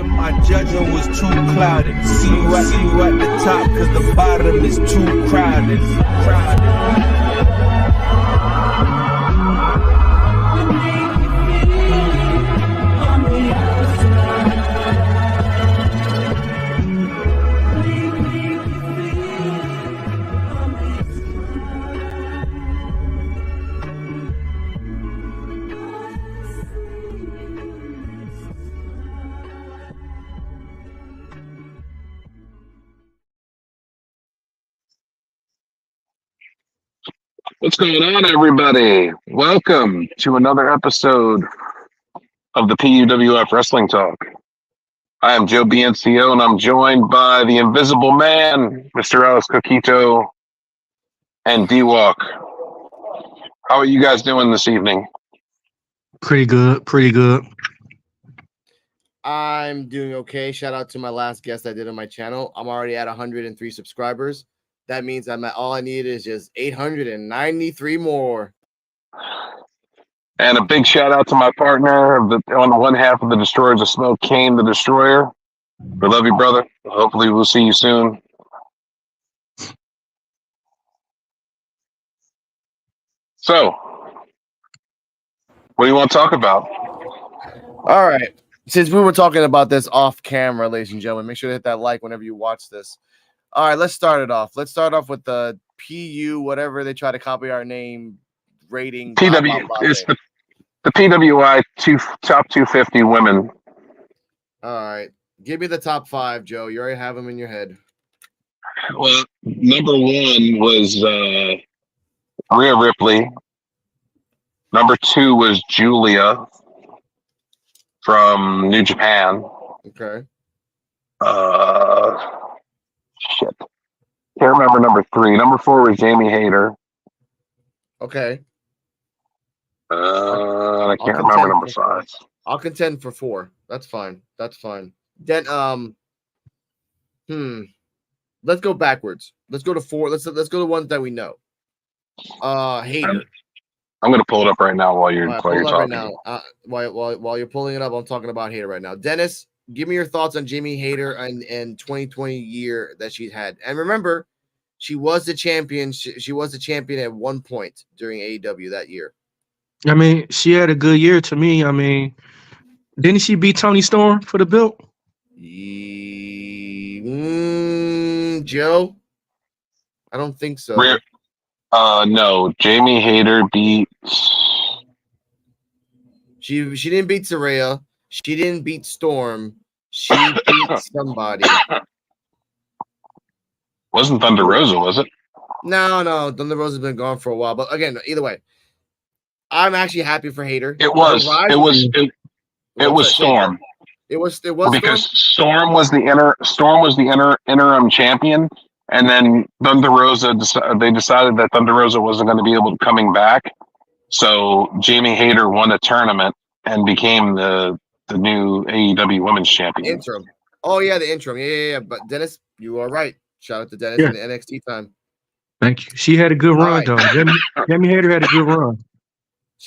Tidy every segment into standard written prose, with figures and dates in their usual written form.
My judgment was too clouded. See you at the top, cause the bottom is too crowded. What's going on, everybody? Welcome to another episode of the P.U.W.F. Wrestling Talk. I am Joe BNCO, and I'm joined by the Invisible Man, Mr. Alex Coquito, and D-Walk. How are you guys doing this evening? Pretty good. I'm doing okay. Shout out to my last guest I did on my channel. I'm already at 103 subscribers. That means all I need is just 893 more. And a big shout out to my partner on one half of the Destroyers of Smoke, Kane the Destroyer. We love you, brother. Hopefully we'll see you soon. So, what do you want to talk about? All right. Since we were talking about this off camera, ladies and gentlemen, make sure to hit that like whenever you watch this. All right, let's start it off. Let's start off with the PU, whatever they try to copy our name rating. It's the PWI top 250 women. All right. Give me the top 5, Joe. You already have them in your head. Well, number 1 was Rhea Ripley. Number 2 was Julia from New Japan. Okay. Shit. Can't remember number 3. Number 4 was Jamie Hayter. Okay. I can't remember number 5. I'll contend for 4. That's fine. Then let's go backwards. Let's go to 4. Let's go to ones that we know. Hayter. I'm gonna pull it up right now while you're talking. Right now. While you're pulling it up, I'm talking about Hayter right now. Dennis, give me your thoughts on Jamie Hayter and 2020 year that she's had. And remember, she was the champion. She was the champion at one point during AEW that year. I mean, she had a good year to me. I mean, didn't she beat Toni Storm for the belt? Joe? I don't think so. No. Jamie Hayter beat... She didn't beat Saraya. She didn't beat Storm. She beat somebody. Wasn't Thunder Rosa, was it? No. Thunder Rosa's been gone for a while. But again, either way, I'm actually happy for Hayter. It was Storm. It was because Storm was the interim champion, and then Thunder Rosa they decided that Thunder Rosa wasn't going to be able to coming back, so Jamie Hayter won a tournament and became the new AEW Women's Champion. Interim. Oh yeah, the interim. Yeah. But Dennis, you are right. Shout out to Dennis in the NXT time. Thank you. She had a good run, though. Jamie Hayter had a good run.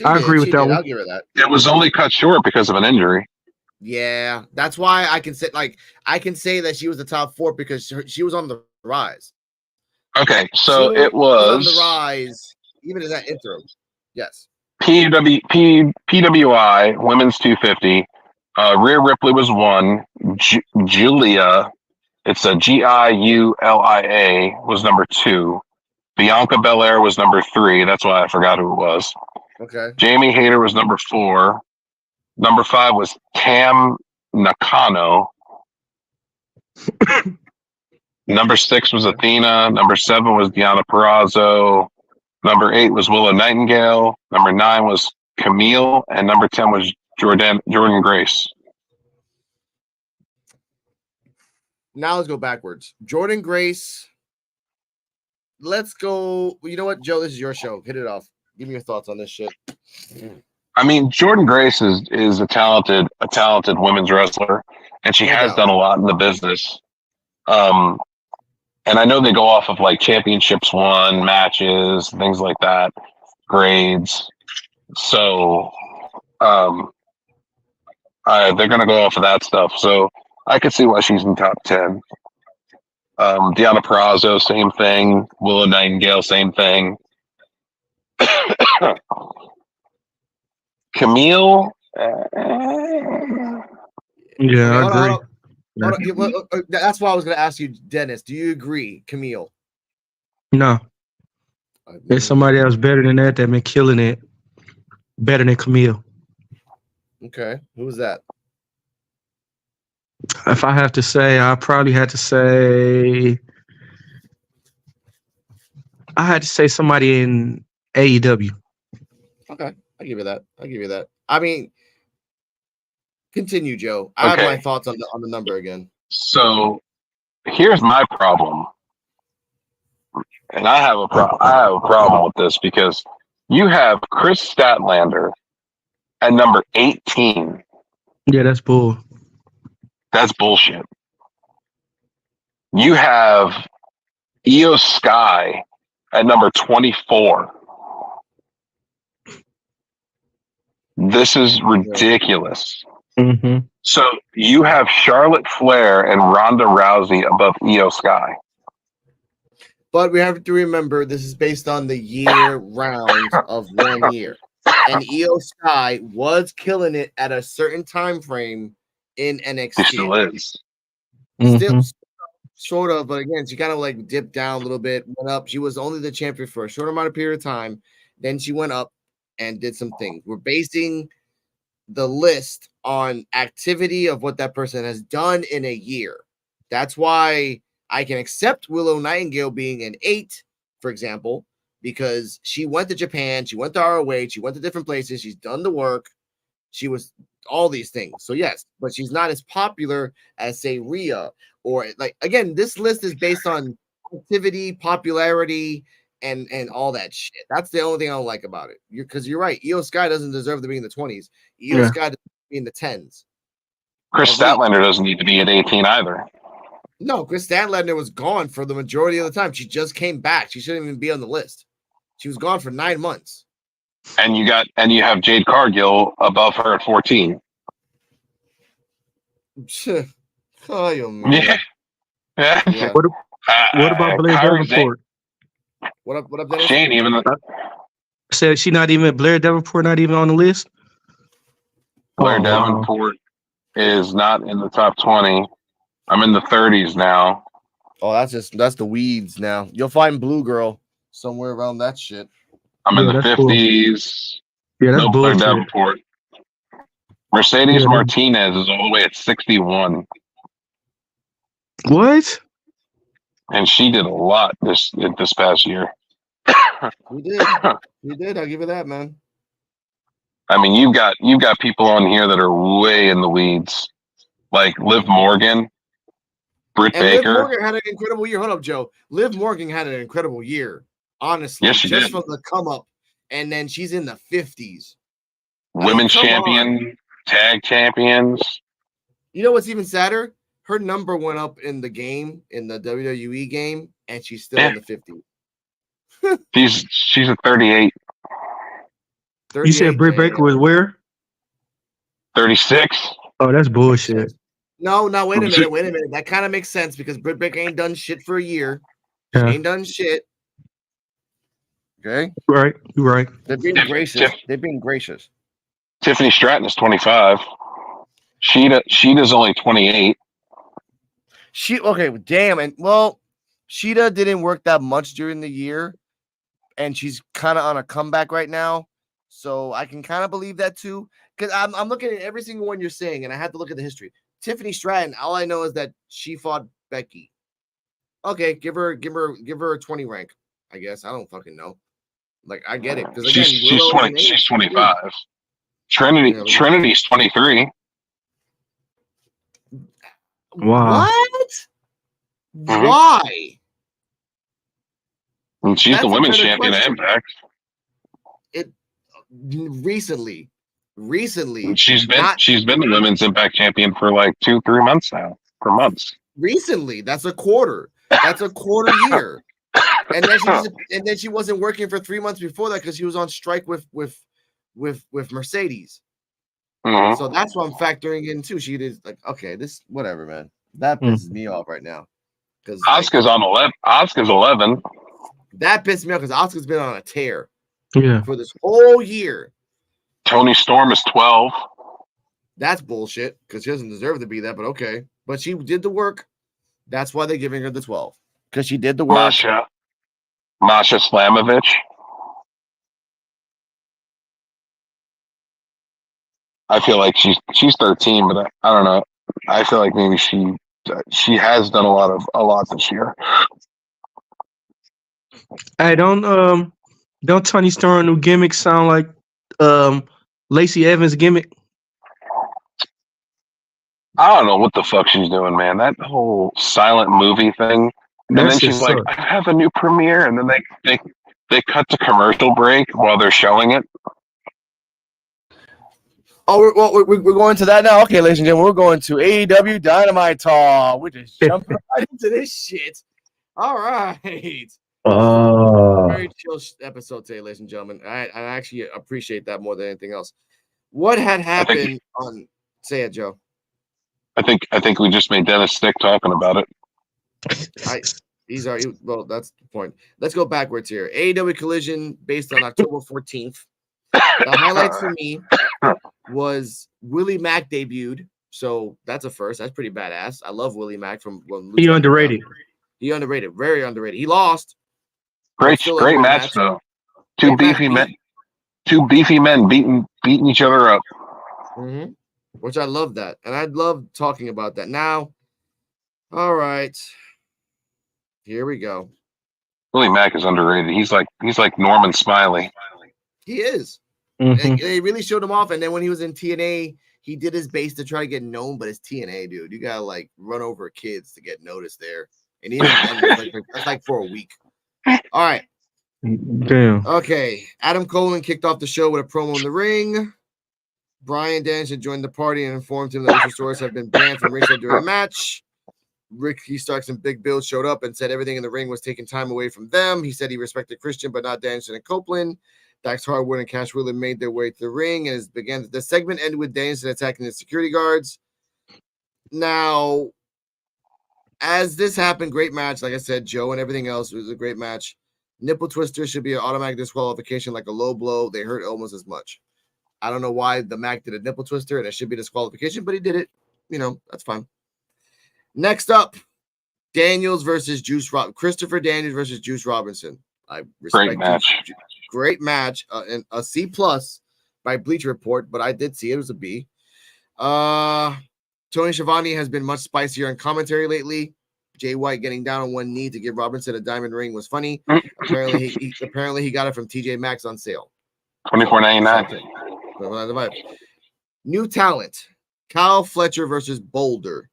I agree with that one. I'll give her that. It was only cut short because of an injury. Yeah, that's why I can say that she was the top 4 because she was on the rise. Okay, so it was on the rise, even in that interim. Yes. PWI Women's 250. Rhea Ripley was 1. Julia, it's a Giulia, was number 2. Bianca Belair was number 3. That's why I forgot who it was. Okay. Jamie Hayter was number 4. Number 5 was Tam Nakano. Number 6 was Athena. Number 7 was Deonna Purrazzo. Number 8 was Willow Nightingale. Number 9 was Camille. And number 10 was Jordan Grace. Now let's go backwards. Jordan Grace. Let's go. You know what, Joe? This is your show. Hit it off. Give me your thoughts on this shit. I mean, Jordan Grace is a talented women's wrestler, and she has done a lot in the business. And I know they go off of like championships won, matches, things like that, grades. So they're going to go off of that stuff. So I could see why she's in top 10. Deanna Purrazzo, same thing. Willow Nightingale, same thing. Camille. Yeah, Okay, I hold on, agree. hold on. That's why I was going to ask you, Dennis. Do you agree, Camille? No, there's somebody else better than that been killing it. Better than Camille. Okay, who was that? If I have to say, I probably had to say. I had to say somebody in AEW. Okay, I give you that. I mean, continue, Joe. I have Okay. my thoughts on the number again. So here's my problem, and I have a problem with this because you have Chris Statlander at number 18. Yeah, that's bull. That's bullshit. You have Io Sky at number 24. This is ridiculous. Mm-hmm. So you have Charlotte Flair and Ronda Rousey above Io Sky. But we have to remember this is based on the year round of 1 year. And Io Sky was killing it at a certain time frame in NXT. She still is. Still sort of, but again, she kind of like dipped down a little bit, went up. She was only the champion for a short amount of period of time. Then she went up and did some things. We're basing the list on activity of what that person has done in a year. That's why I can accept Willow Nightingale being an 8, for example, because she went to Japan, she went to ROH, she went to different places, she's done the work, she was all these things. So yes, but she's not as popular as say Rhea or like again, this list is based on activity, popularity, and all that shit. That's the only thing I don't like about it. Because you're right, Io Sky doesn't deserve to be in the 20s. Io Sky doesn't be in the 10s. Chris Statlander doesn't need to be at 18 either. No, Chris Statlander was gone for the majority of the time. She just came back. She shouldn't even be on the list. She was gone for 9 months. And you have Jade Cargill above her at 14. Oh, you man. Yeah. What about Blair Davenport? What up, Dennis? She ain't even. Said she not even Blair Davenport, not even on the list. Blair Davenport is not in the top 20. I'm in the 30s now. Oh, that's the weeds now. You'll find Blue Girl somewhere around that shit. I'm in the 50s. Cool. Yeah, that's no bullshit. Blair Davenport. Mercedes Martinez is all the way at 61. What? And she did a lot this past year. You did. You did. I'll give you that, man. I mean, you've got people on here that are way in the weeds, like Liv Morgan, Britt Baker. Liv Morgan had an incredible year. Hold up, Joe. Liv Morgan had an incredible year. Honestly, yes, she just did. from the come up, and then she's in the 50s. Women's champion, tag champions. You know what's even sadder? Her number went up in the game, in the WWE game, and she's still in the 50s. She's a 38. You said Britt Baker was where? 36. Oh, that's bullshit. No, wait a minute. That kind of makes sense because Britt Baker ain't done shit for a year. She ain't done shit. Okay. Right. You're right. They're being gracious. Tiffany Stratton is 25. Sheeta's only 28. Damn. And well, Sheeta didn't work that much during the year, and she's kind of on a comeback right now. So I can kind of believe that too. Because I'm looking at every single one you're saying, and I have to look at the history. Tiffany Stratton, all I know is that she fought Becky. Okay, give her a 20 rank, I guess. I don't fucking know. Like, I get it. Because again, she's 25. Trinity's 23. Wow. What? Mm-hmm. Why? And she's the women's champion at Impact. Recently. She's been the women's Impact champion for like 2-3 months now. For months. Recently, that's a quarter. That's a quarter year. And then she wasn't working for 3 months before that because she was on strike with Mercedes. Mhm. So that's what I'm factoring in too. She is like, okay, this whatever, man. That pisses me off right now because like Asuka's on 11. Asuka's 11. that pissed me off because Oscar's been on a tear Yeah. for this whole year. Tony Storm is 12. That's bullshit because she doesn't deserve to be that, but okay. But she did the work. That's why they're giving her the 12 because she did the work. Masha Slamovich. I feel like she's 13, but I don't know. I feel like maybe she has done a lot this year. Hey, don't Tony Storm new gimmick sound like Lacey Evans gimmick? I don't know what the fuck she's doing, man. That whole silent movie thing. And That then shit she's like, suck. I have a new premiere, and then they cut to commercial break while they're showing it. Oh, we're going to that now. Okay, ladies and gentlemen, we're going to AEW Dynamite Talk. We're just jumping right into this shit. All right. Very chill episode today, ladies and gentlemen. I actually appreciate that more than anything else. What had happened on? Say it, Joe. I think we just made Dennis sick talking about it. Well, that's the point. Let's go backwards here. AEW Collision based on October 14th. The highlights for me was Willie Mack debuted, so that's a first. That's pretty badass. I love Willie Mack from when He underrated. He underrated, very underrated. He lost. Great match though. Two beefy men beating each other up. Mm-hmm. Which I love that, and I love talking about that. Now, all right, here we go. Willie Mack is underrated. He's like Norman Smiley. He is. Mm-hmm. They really showed him off, and then when he was in TNA, he did his best to try to get known. But it's TNA, dude. You gotta like run over kids to get noticed there, and even then, that's like for a week. All right. Damn. Okay. Adam Cole kicked off the show with a promo in the ring. Bryan Danielson joined the party and informed him that Luchasaurus have been banned from ringside during the match. Ricky Starks and Big Bill showed up and said everything in the ring was taking time away from them. He said he respected Christian, but not Danielson and Copeland. Dax Harwood and Cash Wheeler made their way to the ring, and the segment ended with Danielson attacking the security guards. Now, as this happened, great match. Like I said, Joe and everything else, it was a great match. Nipple twister should be an automatic disqualification, like a low blow. They hurt almost as much. I don't know why the Mac did a nipple twister, and it should be disqualification, but he did it. That's fine. Next up, Daniels versus Christopher Daniels versus Juice Robinson. I respect Great match. Great match, and a C+ by Bleacher Report, but I did see it was a B. Tony Schiavone has been much spicier on commentary lately. Jay White getting down on one knee to give Robinson a diamond ring was funny. Apparently he got it from TJ Maxx on sale. $24.99. New talent: Kyle Fletcher versus Boulder.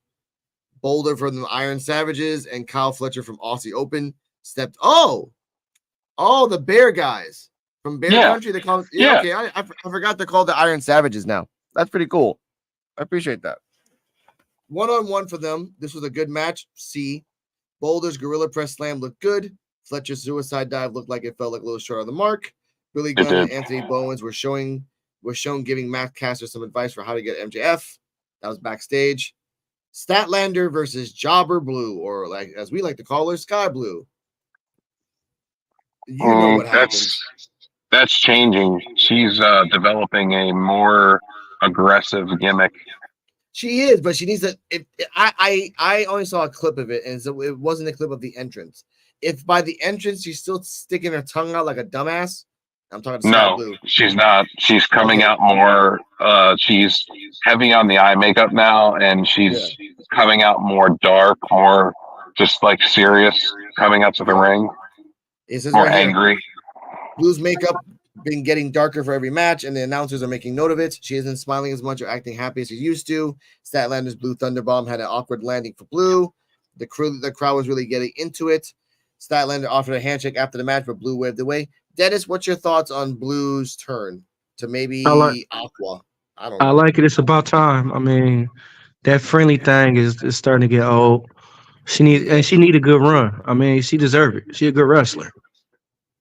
Boulder from the Iron Savages and Kyle Fletcher from Aussie Open stepped. Oh, the Bear guys from Bear Country. They call okay. I forgot they're called the Iron Savages now. That's pretty cool. I appreciate that. 1-on-1 for them. This was a good match. C. Boulder's Gorilla Press Slam looked good. Fletcher's Suicide Dive looked like it felt like a little short of the mark. Billy Gunn and Anthony Bowens were shown giving Matt Caster some advice for how to get MJF. That was backstage. Statlander versus Jobber Blue, or like as we like to call her, Sky Blue. You know what happens. That's changing. She's developing a more aggressive gimmick. She is, but she needs to. I only saw a clip of it, and so it wasn't a clip of the entrance. If by the entrance she's still sticking her tongue out like a dumbass, I'm talking. No, Blue. She's not. She's coming out more. She's heavy on the eye makeup now, and she's coming out more dark, more just like serious. Coming out to the ring, more right angry. Blue's makeup been getting darker for every match, and the announcers are making note of it. She isn't smiling as much or acting happy as she used to. Statlander's Blue Thunderbomb had an awkward landing for Blue. The crowd was really getting into it. Statlander offered a handshake after the match, but Blue waved away. Dennis, what's your thoughts on Blue's turn to maybe Aqua? I don't know. I like it. It's about time. I mean, that friendly thing is starting to get old. She need a good run. I mean, she deserves it. She a good wrestler.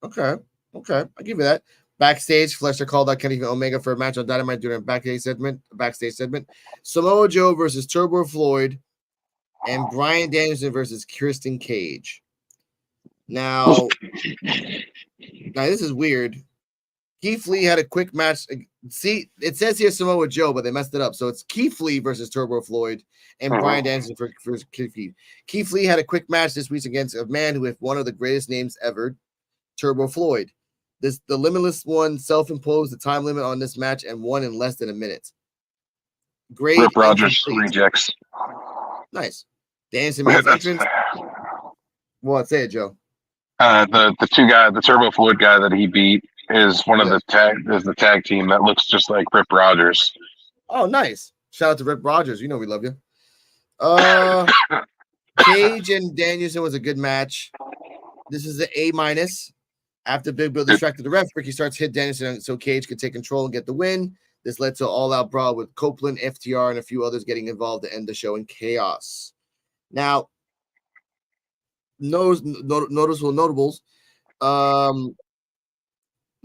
Okay. I'll give you that. Backstage, Fletcher called out Kenny Omega for a match on Dynamite during a backstage segment. Samoa Joe versus Turbo Floyd, and Bryan Danielson versus Christian Cage. Now this is weird. Keith Lee had a quick match. See, it says here Samoa Joe, but they messed it up. So it's Keith Lee versus Turbo Floyd and Bryan Danielson for Keith Lee. Keith Lee had a quick match this week against a man with one of the greatest names ever, Turbo Floyd. The Limitless one self-imposed the time limit on this match and won in less than a minute. Great. Rip Rogers rejects. Nice. Danielson makes entrance. What? Say it, Joe. The Turbo Floyd guy that he beat is one of the tag team that looks just like Rip Rogers. Oh, nice. Shout out to Rip Rogers. You know we love you. Cage and Danielson was a good match. This is the A-. After Big Bill distracted the ref, Ricky starts hit Danielson so Cage could take control and get the win. This led to all-out brawl with Copeland, FTR, and a few others getting involved to end the show in chaos. Now, noticeable notables.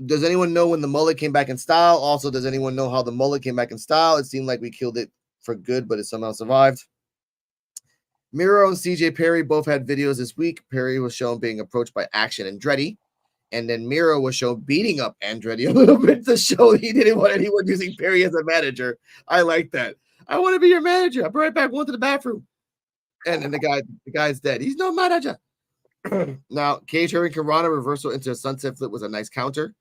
Does anyone know when the mullet came back in style? Also, does anyone know how the mullet came back in style? It seemed like we killed it for good, but it somehow survived. Miro and CJ Perry both had videos this week. Perry was shown being approached by Action Andretti, and then Miro was shown beating up Andretti a little bit to show he didn't want anyone using Perry as a manager. I like that. I want to be your manager. I'll be right back. Going to the bathroom. And then the guy's dead. He's no manager. Now, Cage Hurricane Rana reversal into a sunset flip was a nice counter.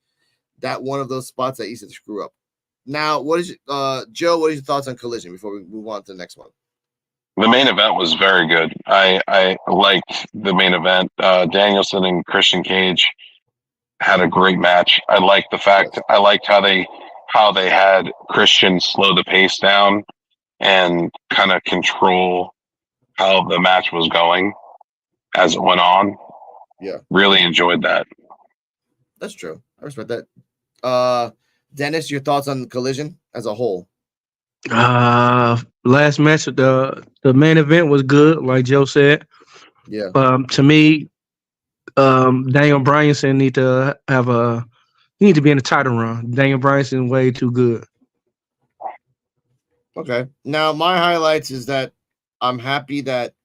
That one of those spots that easy to screw up. Now, Joe, what are your thoughts on Collision before we move on to the next one? The main event was very good. I liked the main event. Danielson and Christian Cage had a great match. I liked how they had Christian slow the pace down and kind of control how the match was going as it went on. Yeah. Really enjoyed that. That's true. I respect that. Dennis, your thoughts on Collision as a whole? Last match, the main event was good, like Joe said. Yeah. To me, Daniel Bryanson need to be in a title run. Daniel Bryanson way too good. Okay. Now my highlights is that I'm happy that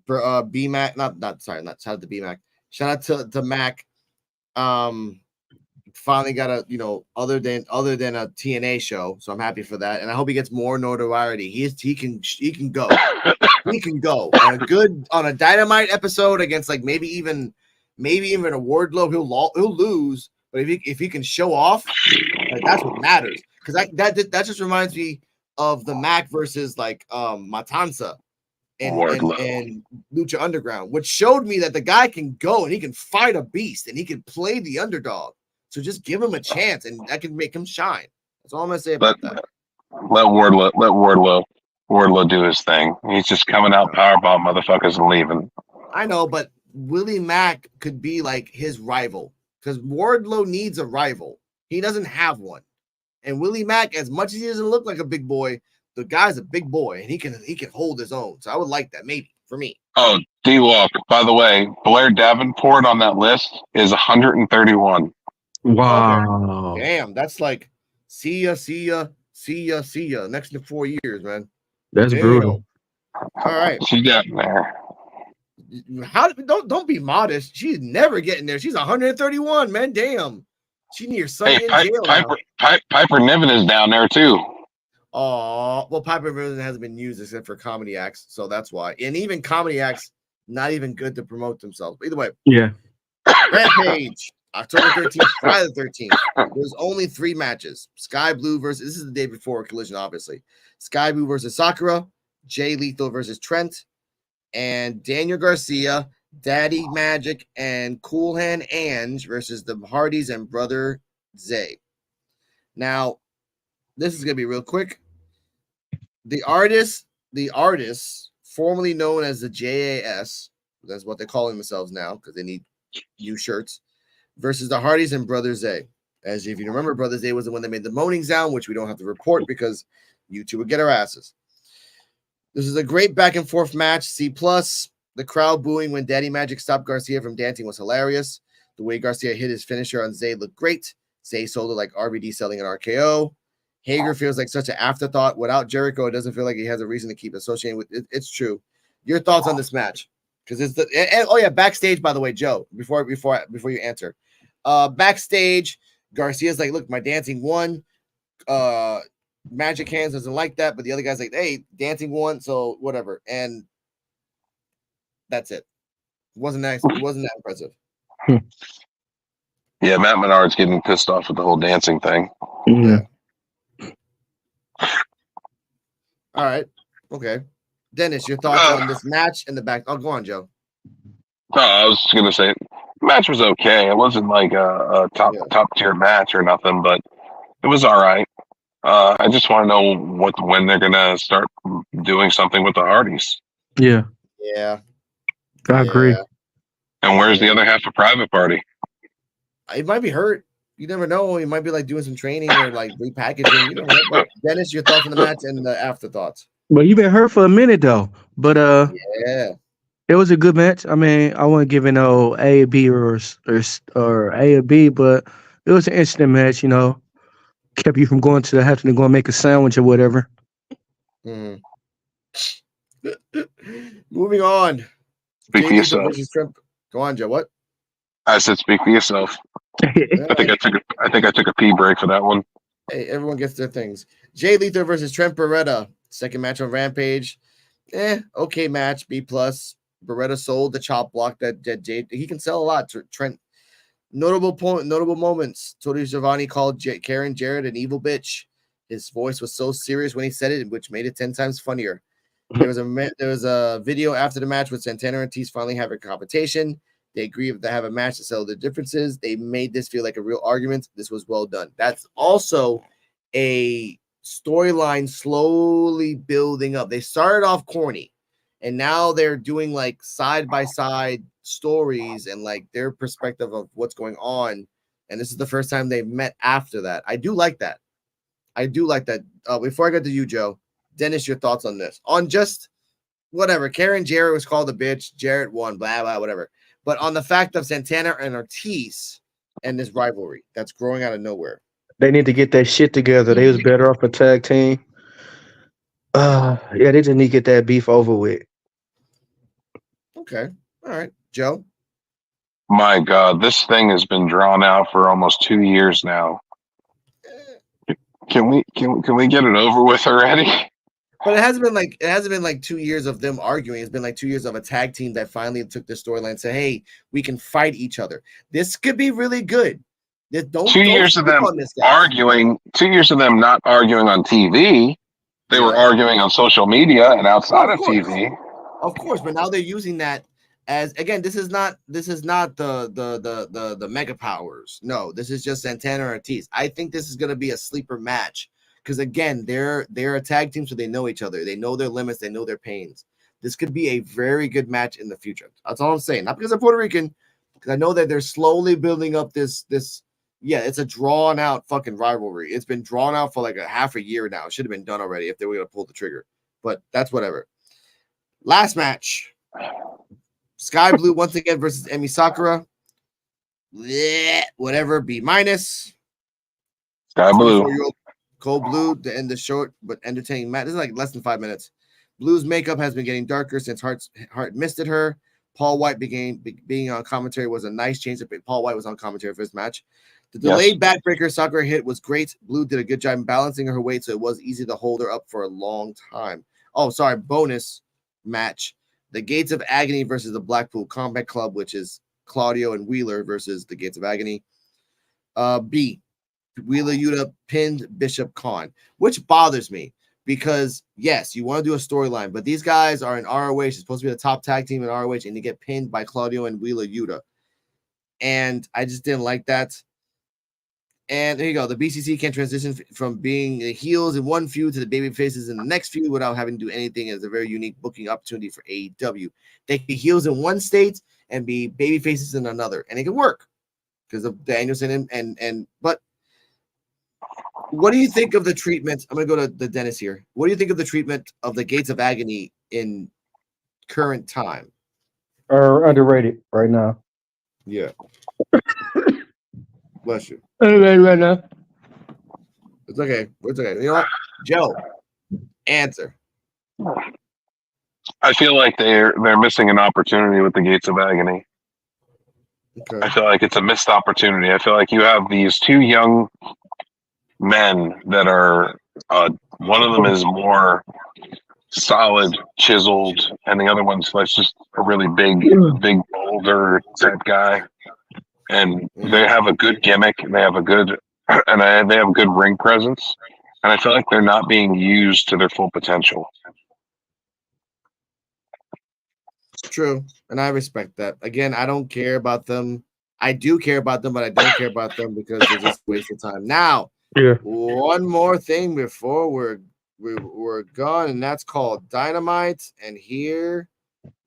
for B-Mac, not shout out to B-Mac. Shout out to Mac. Finally got a other than a TNA show, so I'm happy for that, and I hope he gets more notoriety. He can go. He can go on a Dynamite episode against like maybe even a Wardlow. He'll lose, but if he can show off, like, that's what matters. Because that just reminds me of the Mac versus like Matanza and Lucha Underground, which showed me that the guy can go and he can fight a beast and he can play the underdog. So just give him a chance, and that can make him shine. That's all I'm gonna say about that. Let Wardlow do his thing. He's just coming out powerbomb motherfuckers and leaving. I know, but Willie Mack could be like his rival because Wardlow needs a rival. He doesn't have one, and Willie Mack, as much as he doesn't look like a big boy, the guy's a big boy, and he can hold his own. So I would like that, maybe for me. Oh, D-Walk. By the way, Blair Davenport on that list is 131. Wow. Okay. Damn, that's like see ya next to 4 years, man. That's brutal. All right. She's getting there. Don't be modest. She's never getting there. She's 131, man. Damn. She near Sunny in jail. Piper Niven is down there too. Oh, well, Piper Niven hasn't been used except for comedy acts, so that's why. And even comedy acts, not even good to promote themselves. But either way. Yeah. Rampage. October 13th, Friday the 13th. There's only 3 matches. Sky Blue this is the day before Collision, obviously. Sky Blue versus Sakura, Jay Lethal versus Trent, and Daniel Garcia, Daddy Magic, and Cool Hand Ange versus the Hardys and Brother Zay. Now, this is going to be real quick. The artists, formerly known as the JAS, that's what they're calling themselves now because they need new shirts, versus the Hardys and Brother Zay. As if you remember, Brother Zay was the one that made the moaning sound, which we don't have to report because you two would get our asses. This is a great back and forth match. C+. The crowd booing when Daddy Magic stopped Garcia from dancing was hilarious. The way Garcia hit his finisher on Zay looked great. Say Solar like RVD selling an RKO. Hager feels like such an afterthought. Without Jericho, it doesn't feel like he has a reason to keep associating with it. It's true. Your thoughts on this match? Because it's the and oh yeah, backstage, by the way, Joe, before you answer. Backstage, Garcia's like, look, my dancing won. Magic Hands doesn't like that, but the other guy's like, hey, dancing won, so whatever. And that's it. It wasn't nice. It wasn't that impressive. Yeah, Matt Menard's getting pissed off with the whole dancing thing. Yeah. All right. Okay. Dennis, your thoughts on this match in the back? Oh, go on, Joe. No, I was just gonna say, the match was okay. It wasn't like a top tier match or nothing, but it was all right. I just want to know when they're gonna start doing something with the Hardys. Yeah. Yeah. I agree. And where's the other half of Private Party? It might be hurt. You never know. He might be like doing some training or like repackaging. You know. But Dennis, your thoughts on the match and the afterthoughts. Well, you've been hurt for a minute though. But yeah, it was a good match. I mean, I wasn't giving no A, B, or A or B, but it was an interesting match. You know, kept you from going to having to go and make a sandwich or whatever. Mm-hmm. Moving on. Speak for yourself. Go on, Joe. What? I said, speak for yourself. I think I took a pee break for that one. Hey, everyone gets their things. Jay Lethal versus Trent Beretta. Second match on Rampage. Okay match. B+. Beretta sold the chop block that Jay. He can sell a lot. Trent. Notable moments. Tony Schiavone called Karen Jarrett an evil bitch. His voice was so serious when he said it, which made it 10 times funnier. There was a video after the match with Santana and Ortiz finally having a competition. They agree to have a match to settle the differences. They made this feel like a real argument. This was well done. That's also a storyline slowly building up. They started off corny, and now they're doing like side-by-side stories and like their perspective of what's going on. And this is the first time they've met after that. I do like that. Before I get to you, Joe, Dennis, your thoughts on this? On just whatever. Karen Jarrett was called a bitch. Jarrett won, blah, blah, whatever. But on the fact of Santana and Ortiz and this rivalry that's growing out of nowhere. They need to get that shit together. They was better off a tag team. They just need to get that beef over with. Okay. All right. Joe? My God, this thing has been drawn out for almost 2 years now. Can we get it over with already? But it hasn't been like 2 years of them arguing. It's been like 2 years of a tag team that finally took the storyline and said, hey, we can fight each other. This could be really good. Don't 2 years of them arguing, 2 years of them not arguing on TV. They were arguing on social media and outside of TV. Of course, but now they're using that as, again, this is not the mega powers. No, this is just Santana and Ortiz. I think this is going to be a sleeper match. Because again, they're a tag team, so they know each other. They know their limits. They know their pains. This could be a very good match in the future. That's all I'm saying. Not because I'm Puerto Rican, because I know that they're slowly building up this. Yeah, it's a drawn out fucking rivalry. It's been drawn out for like a half a year now. It should have been done already if they were gonna pull the trigger. But that's whatever. Last match: Sky Blue once again versus Emi Sakura. Blech, whatever. B-. Sky Blue. Cold Blue to end the short but entertaining match. This is like less than 5 minutes. Blue's makeup has been getting darker since Hart misted her. Paul White being on commentary was a nice change. Paul White was on commentary for this match. The delayed backbreaker Sakura hit was great. Blue did a good job in balancing her weight, so it was easy to hold her up for a long time. Oh, sorry. Bonus match. The Gates of Agony versus the Blackpool Combat Club, which is Claudio and Wheeler versus the Gates of Agony. B. Wheeler Yuta pinned Bishop Khan, which bothers me because, yes, you want to do a storyline, but these guys are in ROH. It's supposed to be the top tag team in ROH, and they get pinned by Claudio and Wheeler Yuta. And I just didn't like that. And there you go. The BCC can transition from being the heels in one feud to the baby faces in the next feud without having to do anything. It's a very unique booking opportunity for AEW. They can be heels in one state and be baby faces in another, and it can work because of Danielson but what do you think of the treatment? I'm going to go to the Dennis here. What do you think of the treatment of the Gates of Agony in current time? Underrated right now. Yeah. Bless you. Right now. It's okay. It's okay. You know what, Joe? Answer. I feel like they're missing an opportunity with the Gates of Agony. Okay. I feel like it's a missed opportunity. I feel like you have these two young men that are one of them is more solid, chiseled, and the other one's like just a really big boulder type guy. And they have a good gimmick. They have a good they have good ring presence. And I feel like they're not being used to their full potential. True, and I respect that. Again, I don't care about them. I do care about them, but I don't care about them because they're just a waste of time. Now, Yeah. one more thing before we're gone, and that's called Dynamite. And here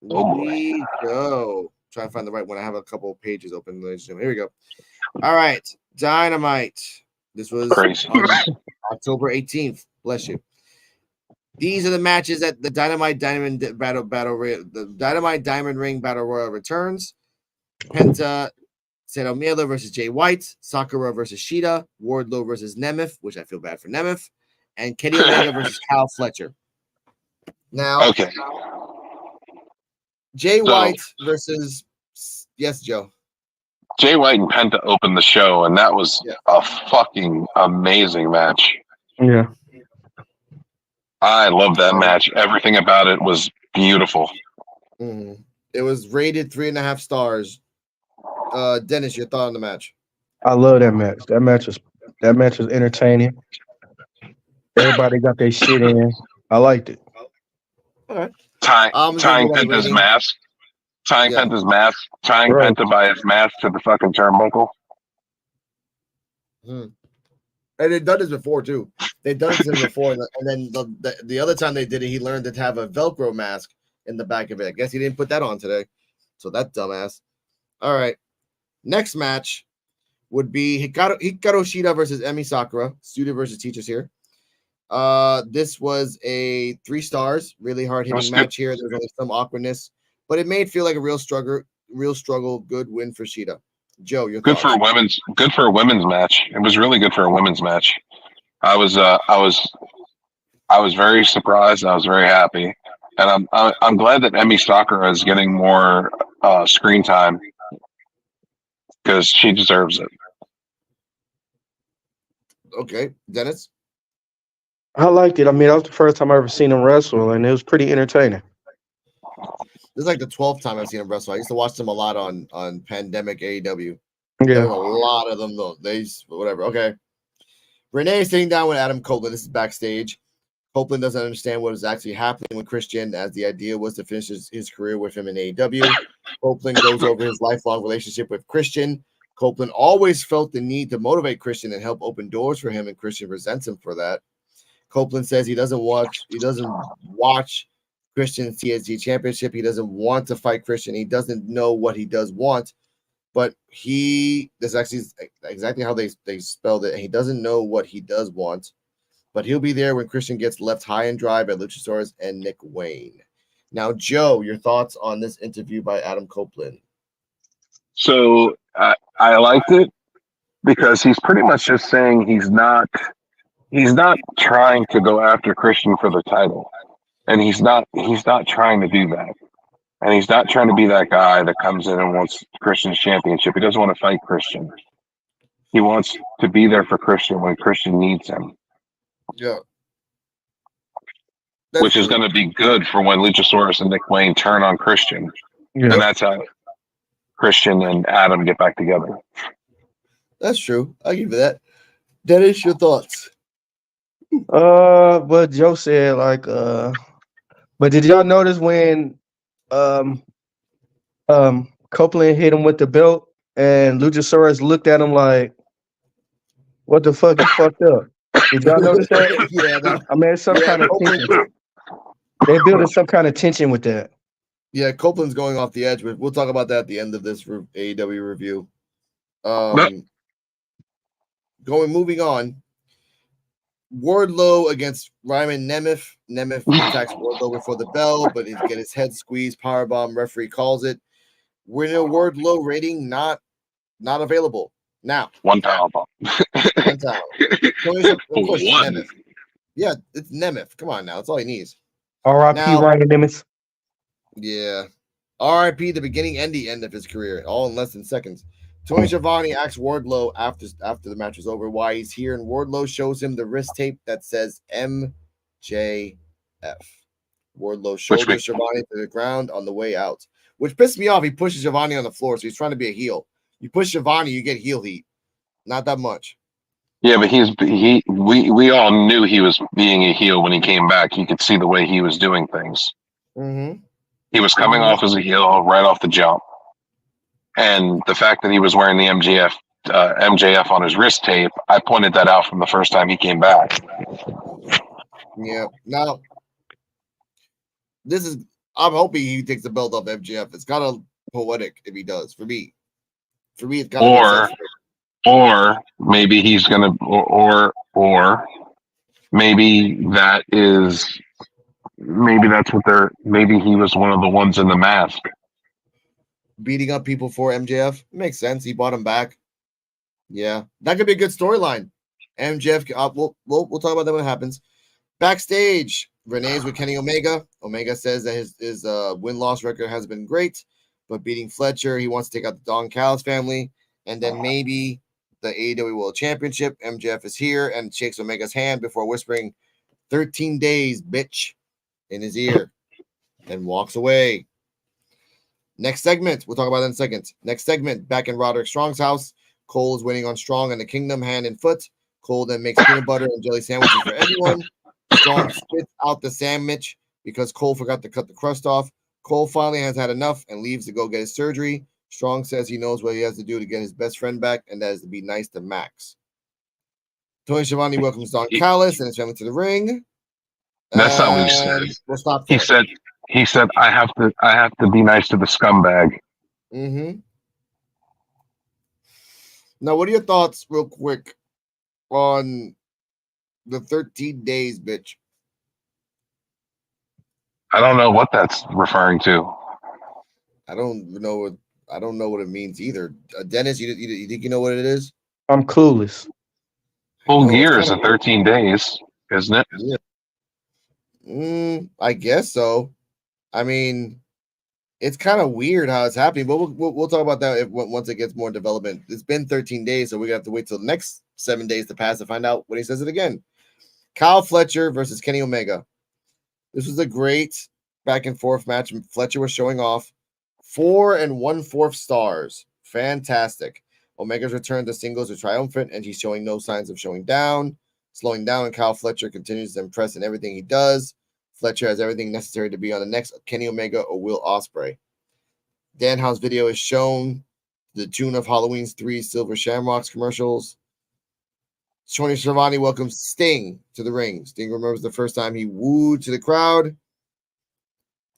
we go. Try to find the right one. I have a couple of pages open. Ladies and gentlemen. Here we go. All right, Dynamite. This was Crazy. on October 18th. Bless you. These are the matches at the Dynamite Diamond the Dynamite Diamond Ring Battle Royal returns. Penta Cero Miedo versus Jay White, Sakura versus Shida, Wardlow versus Nemeth, which I feel bad for Nemeth, and Kenny Omega versus Kyle Fletcher. Now, Okay. Jay White versus Joe. Jay White and Penta opened the show, and that was a fucking amazing match. Yeah. I love that match. Everything about it was beautiful. Mm-hmm. It was rated 3.5 stars. Dennis, your thought on the match? I love that match. That match was entertaining. Everybody got their shit in. I liked it. All right. Tying Penta's mask. Penta's mask. Tying Penta by his mask to the fucking turnbuckle. And they've done this before too. They've done this before, and then the other time they did it, he learned to have a Velcro mask in the back of it. I guess he didn't put that on today. So that dumbass. All right. Next match would be Hikaru Shida versus Emi Sakura. Student versus teachers here. This was a 3 stars, really hard hitting match here. There was only some awkwardness, but it made it feel like a real struggle. Good win for Shida. Joe, your thoughts? Good for a women's match. It was really good for a women's match. I was very surprised. I was very happy, and I'm glad that Emi Sakura is getting more screen time because she deserves it. Okay, Dennis. I liked it. I mean, that was the first time I ever seen him wrestle, and it was pretty entertaining. This is like the 12th time I've seen him wrestle. I used to watch them a lot on Pandemic AEW. Yeah, there were a lot of them though. Whatever. Okay. Renee is sitting down with Adam Copeland. This is backstage. Copeland doesn't understand what is actually happening with Christian, as the idea was to finish his career with him in AEW. Copeland goes over his lifelong relationship with Christian. Copeland always felt the need to motivate Christian and help open doors for him, and Christian resents him for that. Copeland says he doesn't watch Christian's TSG championship. He doesn't want to fight Christian. He doesn't know what he does want, but this actually is exactly how they spelled it. He doesn't know what he does want, but he'll be there when Christian gets left high and dry by Luchasaurus and Nick Wayne. Now, Joe, your thoughts on this interview by Adam Copeland? So I liked it because he's pretty much just saying he's not trying to go after Christian for the title. And he's not trying to do that. And he's not trying to be that guy that comes in and wants Christian's championship. He doesn't want to fight Christian. He wants to be there for Christian when Christian needs him. Yeah. Which is going to be good for when Luchasaurus and Nick Wayne turn on Christian. Yeah. And that's how Christian and Adam get back together. That's true. I'll give you that. Dennis, your thoughts? What Joe said, but did y'all notice when Copeland hit him with the belt and Luchasaurus looked at him like, what the fuck, you fucked up? Did y'all notice that? Yeah. I mean, it's some kind of tension. They building some kind of tension with that. Yeah, Copeland's going off the edge. We'll talk about that at the end of this AEW review. Moving on. Wardlow against Ryman Nemeth. Nemeth attacks Wardlow before the bell, but he get his head squeezed. Powerbomb. Referee calls it. We're in a Wardlow rating not available. Now, One power bomb. one time. Of course, it's One. Nemeth. Yeah, it's Nemeth. Come on now. That's all he needs. R.I.P. Now- Ryan Nimitz. Yeah. R.I.P. the beginning and the end of his career, all in less than seconds. Tony Schiavone asks Wardlow after the match was over why he's here, and Wardlow shows him the wrist tape that says MJF. Wardlow shoulders Schiavone to the ground on the way out, which pissed me off. He pushes Schiavone on the floor, so he's trying to be a heel. You push Schiavone, you get heel heat. Not that much. Yeah, but we all knew he was being a heel when he came back. You could see the way he was doing things. Mm-hmm. He was coming off as a heel right off the jump. And the fact that he was wearing the MJF on his wrist tape, I pointed that out from the first time he came back. Yeah. Now, I'm hoping he takes the belt off MJF. It's kind of poetic if he does. For me, it's kind of. Or maybe he's gonna, or maybe that is, maybe that's what they're. Maybe he was one of the ones in the mask. Beating up people for MJF makes sense. He bought him back. Yeah, that could be a good storyline. MJF. We'll talk about that when it happens. Backstage, Renee's with Kenny Omega. Omega says that his win-loss record has been great, but beating Fletcher, he wants to take out the Don Callis family, and then maybe the AEW World Championship. MJF is here and shakes Omega's hand before whispering 13 days, bitch, in his ear, and walks away. Next segment, we'll talk about that in a second. Next segment, back in Roderick Strong's house. Cole is waiting on Strong and the Kingdom hand and foot. Cole then makes peanut butter and jelly sandwiches for everyone. Strong spits out the sandwich because Cole forgot to cut the crust off. Cole finally has had enough and leaves to go get his surgery. Strong says he knows what he has to do to get his best friend back, and that is to be nice to Max. Tony Schiavone welcomes Don Callis and his family to the ring. That's not what he said. We'll stop there. He said, I have to be nice to the scumbag. Mm-hmm. Now, what are your thoughts, real quick, on the 13 days, bitch? I don't know what that's referring to. I don't know what it means either. Dennis, you think you know what it is? I'm clueless. Full gear is in 13 days, isn't it? Yeah. I guess so. I mean, it's kind of weird how it's happening, but we'll talk about that once it gets more development. It's been 13 days, so we're gonna have to wait till the next 7 days to pass to find out when he says it again. Kyle Fletcher versus Kenny Omega. This was a great back and forth match. Fletcher was showing off 4 1/4 stars. Fantastic. Omega's return to singles is triumphant, and he's showing no signs of slowing down. And Kyle Fletcher continues to impress in everything he does. Fletcher has everything necessary to be on the next Kenny Omega or Will Ospreay. Danhausen video is shown to the tune of Halloween's 3 Silver Shamrocks commercials. Tony Schiavone welcomes Sting to the ring. Sting remembers the first time he wooed to the crowd.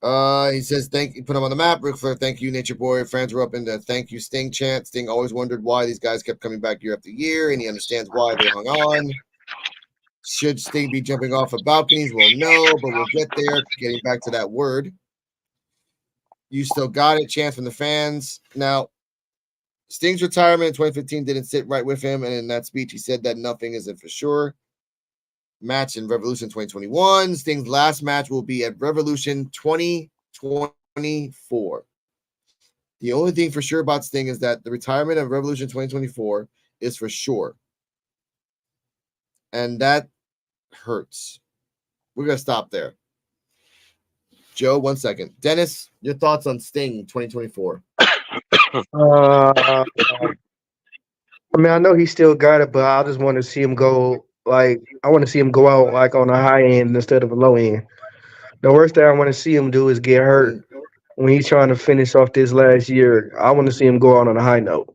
He says, thank you, put him on the map. Ric Flair, thank you, Nature Boy. Fans were up in the thank you, Sting chant. Sting always wondered why these guys kept coming back year after year, and he understands why they hung on. Should Sting be jumping off of balconies? Well, no, but we'll get there. Getting back to that word. You still got it. Chance from the fans. Now, Sting's retirement in 2015 didn't sit right with him, and in that speech, he said that nothing isn't for sure. Match in Revolution 2021. Sting's last match will be at Revolution 2024. The only thing for sure about Sting is that the retirement of Revolution 2024 is for sure. And that hurts. We're going to stop there. Joe, 1 second. Dennis, your thoughts on Sting 2024? I mean, I know he still got it, but I just want to see him go. Like, I want to see him go out like on a high end instead of a low end. The worst thing I want to see him do is get hurt when he's trying to finish off this last year. I want to see him go out on a high note.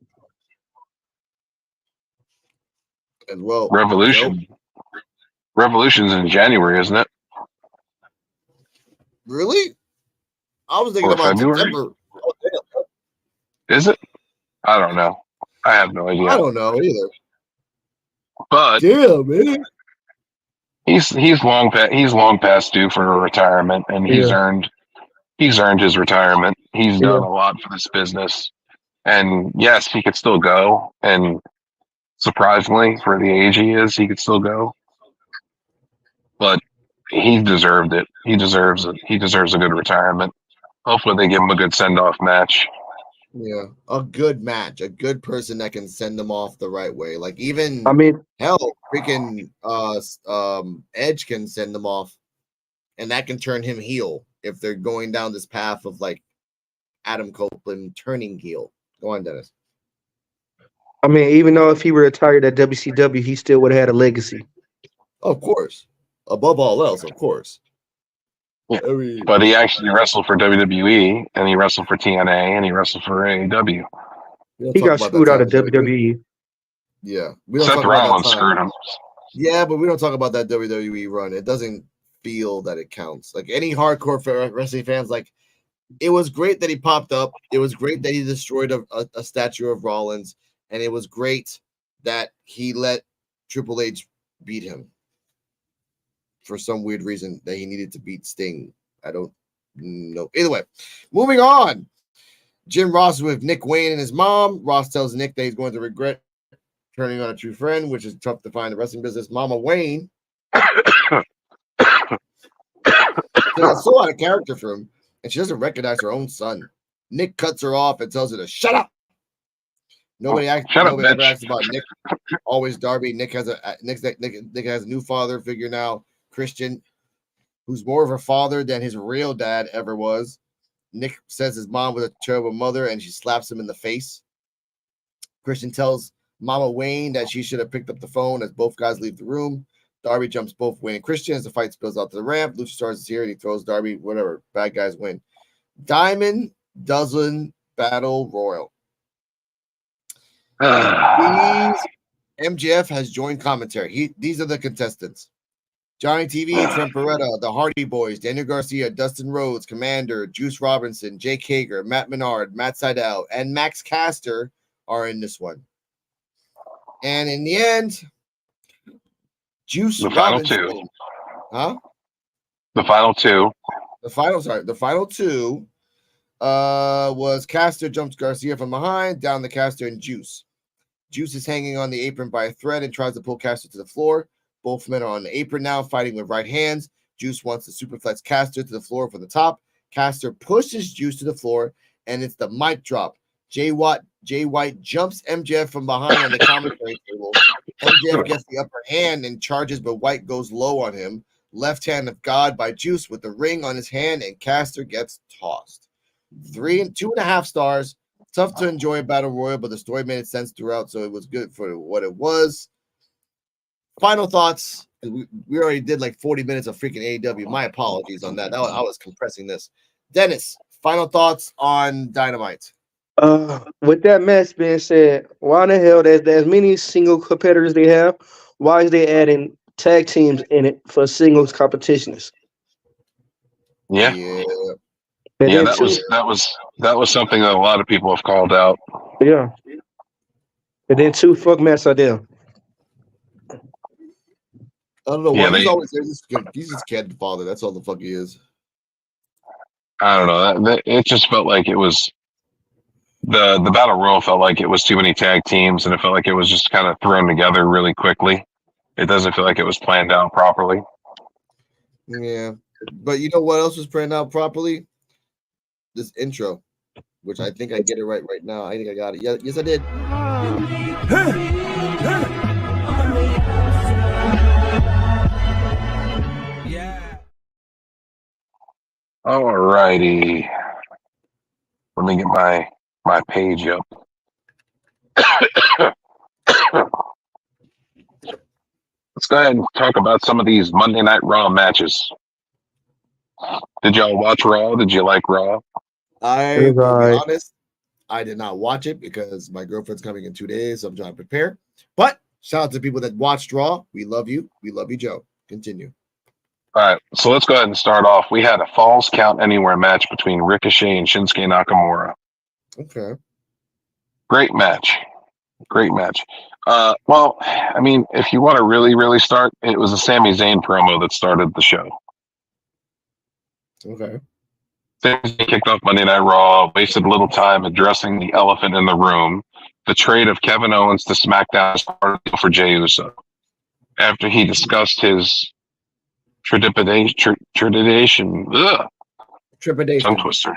As well. Revolution. Joe? Revolution's in January, isn't it? Really? I was thinking about February? September. Oh, is it? I don't know. I have no idea. I don't know either. But damn, man, he's long past due for a retirement, and he's earned his retirement. He's done a lot for this business, and yes, he could still go and Surprisingly, for the age he is, he could still go. But he deserved it. He deserves it. He deserves a good retirement. Hopefully, they give him a good send-off match. Yeah, a good match, a good person that can send them off the right way. Like even I mean, hell, freaking Edge can send them off, and that can turn him heel if they're going down this path of like Adam Copeland turning heel. Go on, Dennis. even though if he retired at WCW, he still would have had a legacy. Of course, above all else, of course. Yeah. But he actually wrestled for WWE, and he wrestled for TNA, and he wrestled for AEW. He got screwed out of WWE. Yeah, we don't Seth talk about Rollins that time. screwed him. Yeah, but we don't talk about that WWE run. It doesn't feel that it counts. Like any hardcore wrestling fans, like it was great that he popped up. It was great that he destroyed a statue of Rollins, and it was great that he let Triple H beat him for some weird reason that he needed to beat Sting. I don't know. Either way, moving on. Jim Ross with Nick Wayne and his mom. Ross tells Nick that he's going to regret turning on a true friend, which is tough to find in the wrestling business. Mama Wayne. That's so out of character for him, and she doesn't recognize her own son. Nick cuts her off and tells her to shut up. Nobody ever asks about Nick. Always Darby. Nick has a new father figure now, Christian, who's more of a father than his real dad ever was. Nick says his mom was a terrible mother, and she slaps him in the face. Christian tells Mama Wayne that she should have picked up the phone as both guys leave the room. Darby jumps both Wayne and Christian as the fight spills out to the ramp. Luchasaurus is here, and he throws Darby. Whatever. Bad guys win. Diamond Dozen Battle Royal. MJF has joined commentary. These are the contestants. Johnny TV, Trent Beretta, the Hardy Boys, Daniel Garcia, Dustin Rhodes, Commander, Juice Robinson, Jake Hager, Matt Menard, Matt Sydal, and Max Caster are in this one. And in the end, Juice Robinson. Huh? The final two. The final two was Caster jumps Garcia from behind, down the Caster and Juice. Juice is hanging on the apron by a thread and tries to pull Caster to the floor. Both men are on the apron now, fighting with right hands. Juice wants to superflex Caster to the floor from the top. Caster pushes Juice to the floor, and it's the mic drop. Jay White jumps MJF from behind on the commentary table. MJF gets the upper hand and charges, but White goes low on him. Left hand of God by Juice with the ring on his hand, and Caster gets tossed. 3 and 2.5 stars. Tough to enjoy a battle royal, but the story made sense throughout, so it was good for what it was. Final thoughts. We already did like 40 minutes of freaking AEW. My apologies on that. I was compressing this. Dennis, final thoughts on Dynamite. With that match being said, why the hell there's as many single competitors they have? Why is they adding tag teams in it for singles competitions? Yeah. That was something that a lot of people have called out. Yeah. And then 2 fuck mess are there. I don't know why he's always he's just kid father. That's all the fuck he is. I don't know. It just felt like it was the battle royal felt like it was too many tag teams, and it felt like it was just kind of thrown together really quickly. It doesn't feel like it was planned out properly. Yeah, but you know what else was planned out properly? This intro, which I think I get it right now. I think I got it. Yeah, yes, I did. All righty. Let me get my page up. Let's go ahead and talk about some of these Monday Night Raw matches. Did y'all watch Raw? Did you like Raw? I will be honest, I did not watch it because my girlfriend's coming in 2 days, so I'm trying to prepare. But shout out to people that watched Raw. We love you. We love you, Joe. Continue. All right, so let's go ahead and start off. We had a Falls Count Anywhere match between Ricochet and Shinsuke Nakamura. Okay. Great match. Well, I mean, if you want to really, really start, it was a Sami Zayn promo that started the show. Okay. Sami Zayn kicked off Monday Night Raw, wasted a little time addressing the elephant in the room, the trade of Kevin Owens to SmackDown as part of the deal for Jey Uso. After he discussed his trepidation, tongue twister,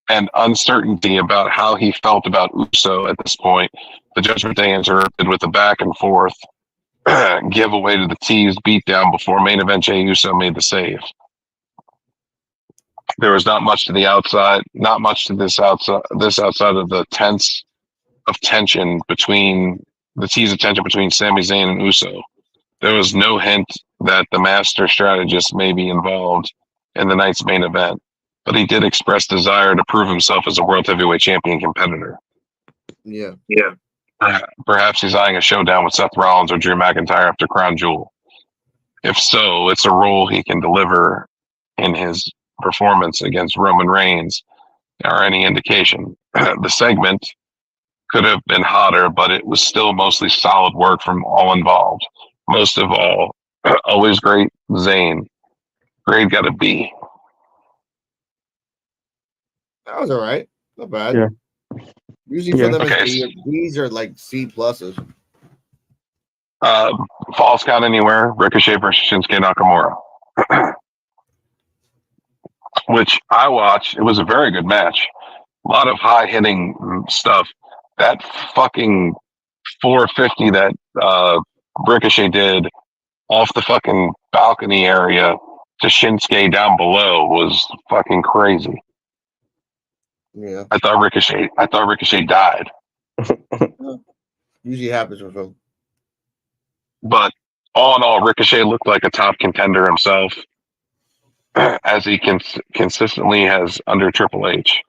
and uncertainty about how he felt about Uso at this point, the Judgment Day interrupted with a back and forth giveaway to the tease beatdown before main event Jey Uso made the save. There was not much to this outside of the tension between the tease of tension between Sami Zayn and Uso. There was no hint that the master strategist may be involved in the night's main event, but he did express desire to prove himself as a world heavyweight champion competitor. Yeah. Perhaps he's eyeing a showdown with Seth Rollins or Drew McIntyre after Crown Jewel. If so, it's a role he can deliver in his performance against Roman Reigns or any indication. The segment could have been hotter, but it was still mostly solid work from all involved. Most of all, always great Zayn. Grade got a B. That was all right. Not bad. Yeah. Usually for them, these are like C pluses. Falls Count Anywhere, Ricochet versus Shinsuke Nakamura. Which I watched. It was a very good match. A lot of high-hitting stuff. That fucking 450 that Ricochet did off the fucking balcony area to Shinsuke down below was fucking crazy. Yeah. I thought Ricochet died. Usually happens with him. But all in all, Ricochet looked like a top contender himself, as he consistently has under Triple H.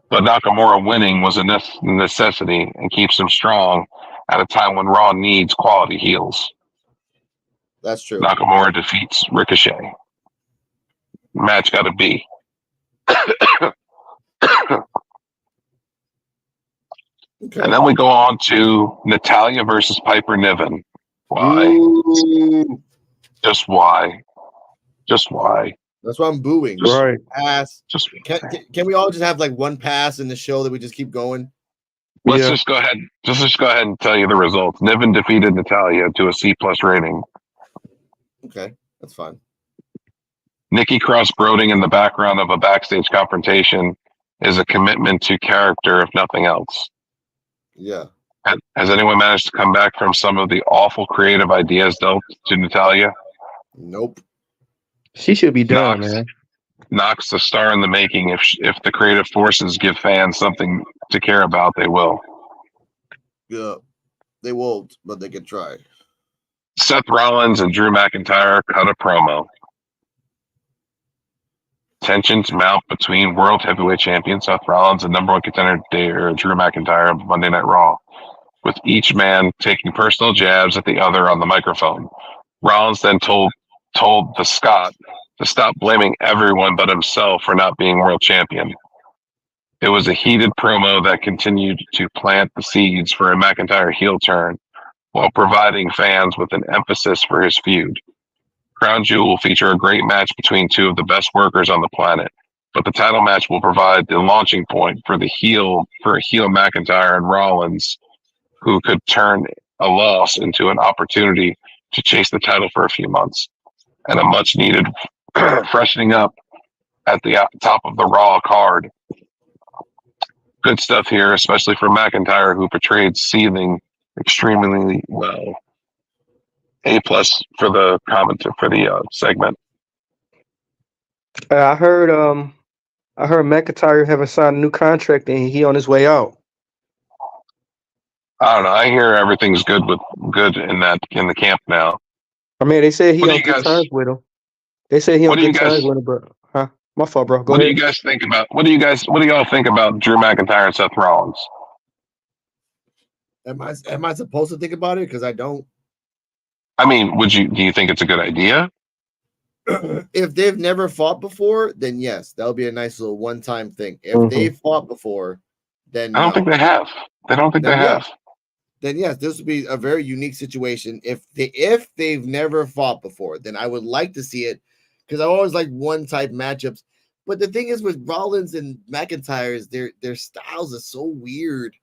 But Nakamura winning was a necessity and keeps him strong at a time when Raw needs quality heels. That's true. Nakamura defeats Ricochet. Match got a B. Okay. And then we go on to Natalya versus Piper Niven. Why? Ooh. Just why? Just why? That's why I'm booing. Right. Pass. Just Can we all just have like one pass in the show that we just keep going? let's just go ahead. Just go ahead and tell you the results. Niven defeated Natalya to a C+ rating. Okay, that's fine. Nikki Cross brooding in the background of a backstage confrontation is a commitment to character, if nothing else. Yeah. Has anyone managed to come back from some of the awful creative ideas dealt to Natalya? Nope. She should be done, man. Knox the star in the making. If the creative forces give fans something to care about, they will. Yeah. They won't, but they can try. Seth Rollins and Drew McIntyre cut a promo. Tensions mount between World Heavyweight Champion Seth Rollins and number one contender Drew McIntyre of Monday Night Raw, with each man taking personal jabs at the other on the microphone. Rollins then told the Scot to stop blaming everyone but himself for not being world champion. It was a heated promo that continued to plant the seeds for a McIntyre heel turn while providing fans with an emphasis for his feud. Crown Jewel will feature a great match between two of the best workers on the planet, but the title match will provide the launching point for a heel McIntyre and Rollins, who could turn a loss into an opportunity to chase the title for a few months, and a much needed freshening up at the top of the Raw card. Good stuff here, especially for McIntyre, who portrayed seething extremely well. A+ for the commenter for the segment. I heard McIntyre have signed a new contract and he on his way out. I don't know. I hear everything's good in the camp now. I mean, they said he What do on you good guys- terms with him. They said he on What do you good terms guys- with him, bro. Huh? My fault, bro. Go What do ahead. you guys think about? What do y'all think about Drew McIntyre and Seth Rollins? Am I supposed to think about it? Because I don't. I mean, do you think it's a good idea? If they've never fought before, then yes, that'll be a nice little one-time thing. If they've fought before, then I don't think they have. They don't think they have. Then yes, this would be a very unique situation. If they've never fought before, then I would like to see it, because I always like one-type matchups. But the thing is with Rollins and McIntyre's, their styles are so weird,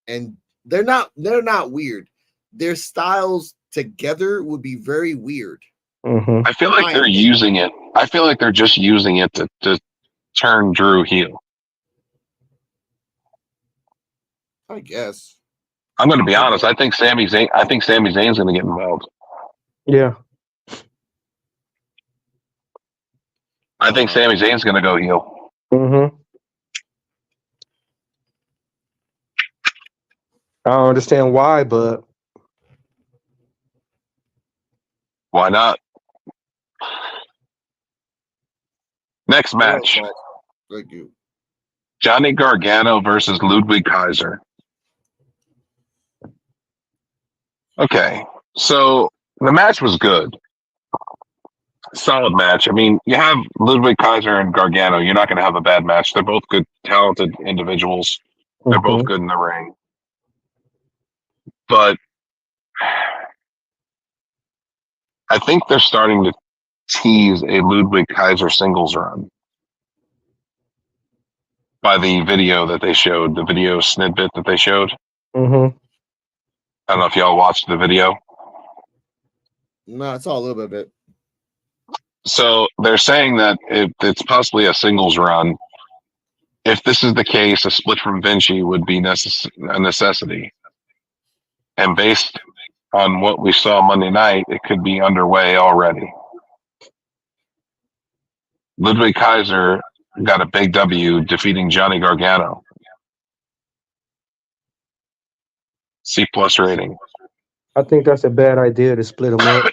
and They're not weird. Their styles together would be very weird. Mm-hmm. I feel like they're using it. I feel like they're just using it to turn Drew heel. I guess. I'm going to be honest. I think Sami Zayn's going to get involved. Yeah. I think Sami Zayn's going to go heel. Mm-hmm. I don't understand why, but Why not? Next match. Thank you. Johnny Gargano versus Ludwig Kaiser. Okay, so the match was good. Solid match. I mean, you have Ludwig Kaiser and Gargano. You're not going to have a bad match. They're both good, talented individuals. They're both good in the ring. But I think they're starting to tease a Ludwig Kaiser singles run by the video that they showed, the video snippet that they showed. Mm-hmm. I don't know if y'all watched the video. No, I saw a little bit. So they're saying that it's possibly a singles run. If this is the case, a split from Vinci would be a necessity. And based on what we saw Monday night, it could be underway already. Ludwig Kaiser got a big W defeating Johnny Gargano. C+ rating. I think that's a bad idea to split them up.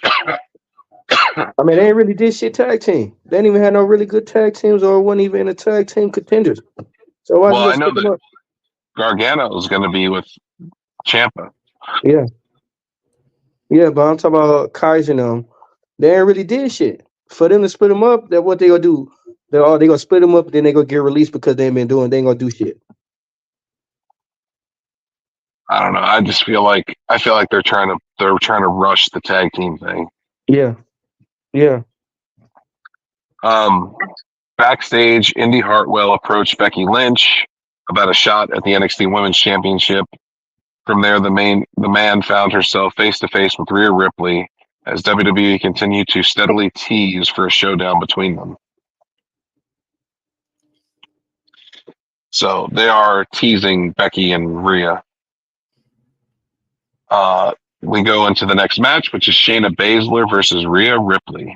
I mean, they ain't really did shit tag team. They didn't even have no really good tag teams, or wasn't even a tag team contenders. So why Well, you I know split them that up? Gargano is going to be with Ciampa. Yeah. Yeah, but I'm talking about Kaiser and them. They ain't really did shit. For them to split them up, that what they gonna do? They gonna split them up, then they gonna get released because they ain't been doing. They ain't gonna do shit. I don't know. I feel like they're trying to rush the tag team thing. Yeah. Yeah. Backstage, Indy Hartwell approached Becky Lynch about a shot at the NXT Women's Championship. From there, the man found herself face to face with Rhea Ripley as WWE continued to steadily tease for a showdown between them. So they are teasing Becky and Rhea. We go into the next match, which is Shayna Baszler versus Rhea Ripley.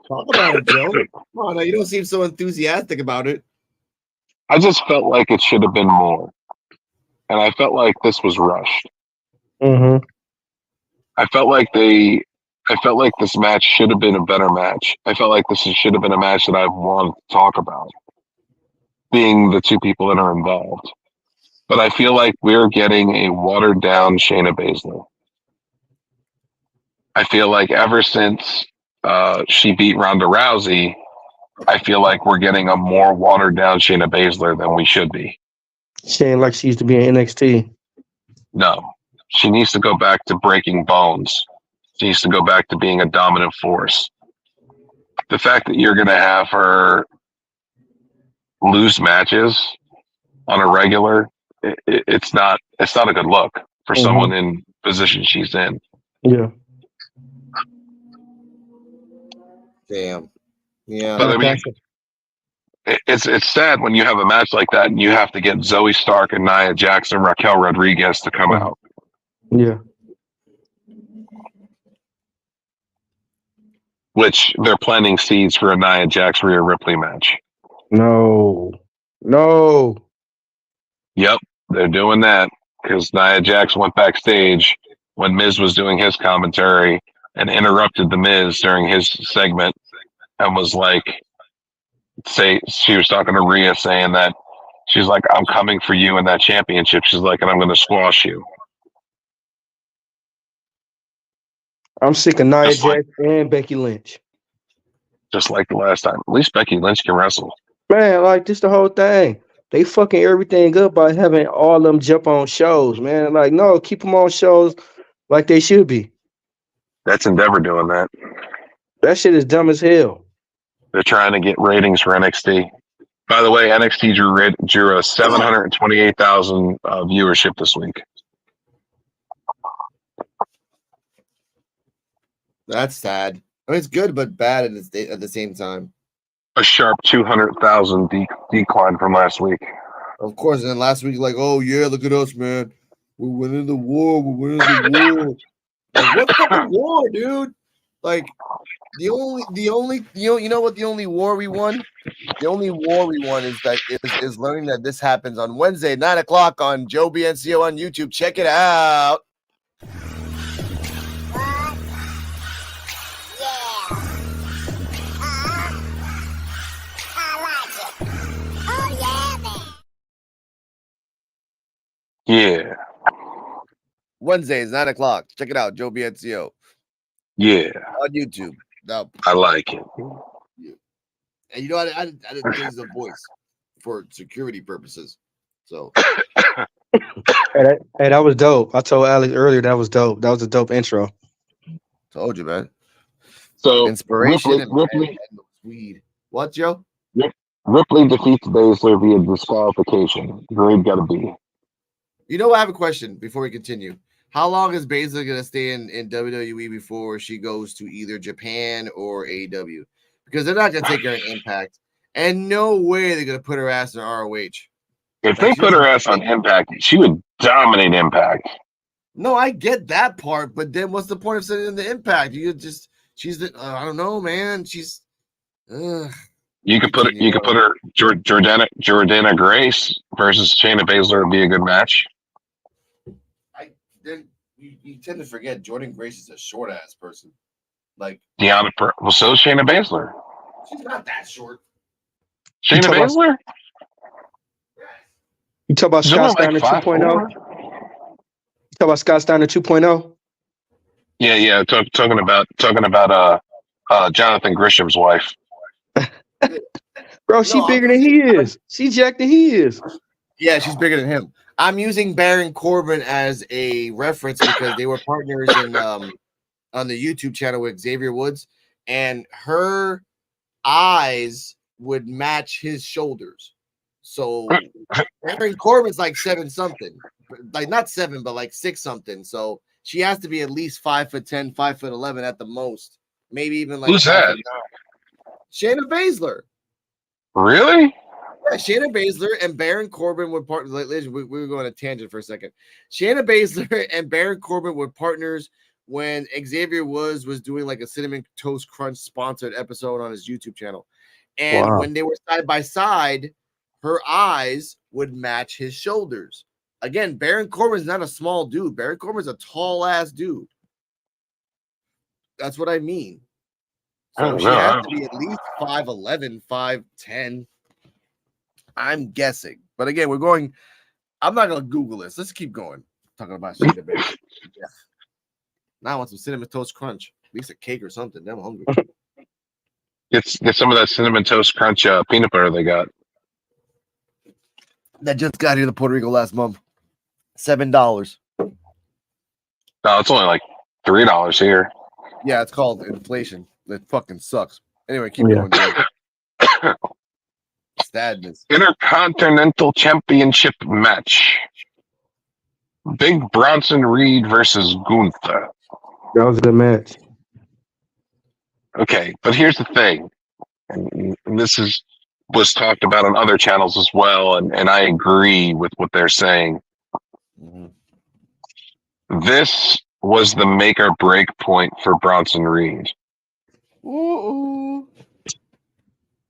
Talk about it, Joe. Come on, now, you don't seem so enthusiastic about it. I just felt like it should have been more. And I felt like this was rushed. Mm-hmm. I felt like this match should have been a better match. I felt like this should have been a match that I wanted to talk about, being the two people that are involved. But I feel like we're getting a watered down Shayna Baszler. I feel like ever since she beat Ronda Rousey, I feel like we're getting a more watered down Shayna Baszler than we should be. She ain't like she used to be in NXT. No, she needs to go back to breaking bones. She needs to go back to being a dominant force. The fact that you're going to have her lose matches on a regular, it's not a good look for someone in position she's in. Yeah. Damn. Yeah. But I mean, it's sad when you have a match like that and you have to get Zoe Stark and Nia Jax and Raquel Rodriguez to come out. Yeah. Which they're planting seeds for a Nia Jax Rhea Ripley match. No. Yep, they're doing that because Nia Jax went backstage when Miz was doing his commentary and interrupted the Miz during his segment and was like, she was talking to Rhea saying that she's like, I'm coming for you in that championship. She's like, and I'm going to squash you. I'm sick of Nia Jax and Becky Lynch. Just like the last time. At least Becky Lynch can wrestle. Man, like this the whole thing. They fucking everything up by having all them jump on shows, man. Like, no, keep them on shows like they should be. That's Endeavor doing that. That shit is dumb as hell. They're trying to get ratings for NXT. By the way, NXT drew a 728,000 viewership this week. That's sad. I mean, it's good but bad at the same time. A sharp 200,000 decline from last week. Of course, and then last week, like, oh yeah, look at us, man. We're winning the war. We're winning the war. Like, what fucking war, dude? Like, the only you know what the only war we won? The only war we won is learning that this happens on Wednesday, 9:00 on Joe BNCO on YouTube. Check it out. Yeah. Wednesdays, 9:00. Check it out, Joe BNCO. Yeah. On YouTube. No. I like it. And you know, I didn't change the voice for security purposes. So Hey, that was dope. I told Alex earlier that was dope. That was a dope intro. told you, man. So Inspiration Ripley, and weed. What, Joe? Ripley defeats Baszler via disqualification. Grade got a B. You know, I have a question before we continue. How long is Baszler going to stay in WWE before she goes to either Japan or AEW? Because they're not going to take her in Impact. And no way they're going to put her ass in ROH. If they put her ass on Impact, she would dominate Impact. No, I get that part, but then what's the point of sending in the Impact? She's the, I don't know, man. She's, you could put her Jordana Grace versus Shayna Baszler would be a good match. You tend to forget Jordan Grace is a short ass person. Like well, so is Shayna Baszler. She's not that short. Shayna Baszler? You talk about Scott Steiner 2.0? You talk about Scott Steiner 2.0? Yeah. Talking about Jonathan Grisham's wife. Bro, she bigger than he is. She jacked than he is. Yeah, she's bigger than him. I'm using Baron Corbin as a reference because they were partners in on the YouTube channel with Xavier Woods, and her eyes would match his shoulders. So Baron Corbin's like 7 something, like not 7, but like 6 something. So she has to be at least 5'10", 5'11" at the most, maybe even like. Who's that? Shayna Baszler. Really? Yeah, Shayna Baszler and Baron Corbin were partners. We were going on a tangent for a second. Shayna Baszler and Baron Corbin were partners when Xavier Woods was doing like a Cinnamon Toast Crunch sponsored episode on his YouTube channel. And when they were side by side, her eyes would match his shoulders. Again, Baron Corbin's not a small dude. Baron Corbin's a tall ass dude. That's what I mean. So she has to be at least 5'11", 5'10". I'm guessing. But again, I'm not going to Google this. Let's keep going. Talking about Shayna Baszler. Yeah. Now I want some Cinnamon Toast Crunch. At least a cake or something. Damn, I'm hungry. Get some of that Cinnamon Toast Crunch peanut butter they got. That just got here to Puerto Rico last month. $7. No, it's only like $3 here. Yeah, it's called inflation. It fucking sucks. Anyway, keep going. Sadness. Intercontinental Championship match. Big Bronson Reed versus Gunther. That was a good match. Okay, but here's the thing. And this was talked about on other channels as well, and I agree with what they're saying. Mm-hmm. This was the make or break point for Bronson Reed. Ooh.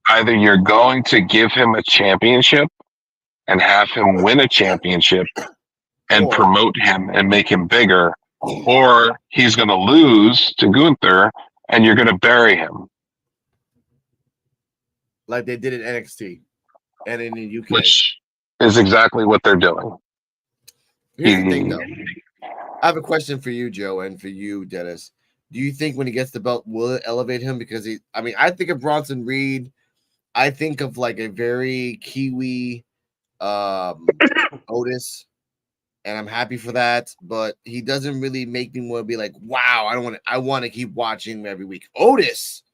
Either you're going to give him a championship and have him win a championship and promote him and make him bigger, or he's going to lose to Gunther and you're going to bury him. Like they did in NXT and in the UK. Which is exactly what they're doing. Here's the thing, though. I have a question for you, Joe, and for you, Dennis. Do you think when he gets the belt, will it elevate him? Because I think of Bronson Reed. I think of like a very Kiwi Otis, and I'm happy for that. But he doesn't really make me want to be like, wow, I want to keep watching him every week. Otis,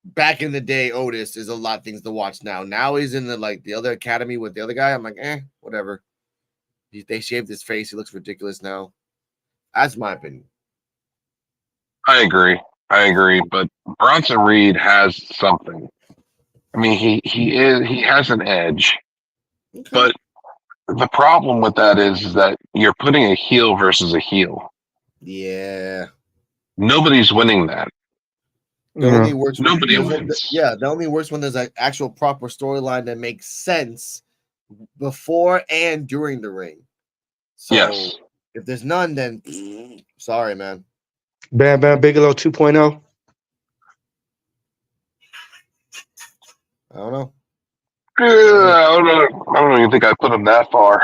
back in the day, Otis is a lot of things to watch now. Now he's in the other academy with the other guy. I'm like, whatever. They shaved his face. He looks ridiculous now. That's my opinion. I agree. But Bronson Reed has something. I mean, he has an edge. Okay. But the problem with that is that you're putting a heel versus a heel. Yeah. Nobody's winning that. The only works Nobody wins. The only works when there's an actual proper storyline that makes sense before and during the ring. So Yes. if there's none, then sorry, man. Bam Bam Bigelow 2.0. I don't know. I don't even think I put him that far.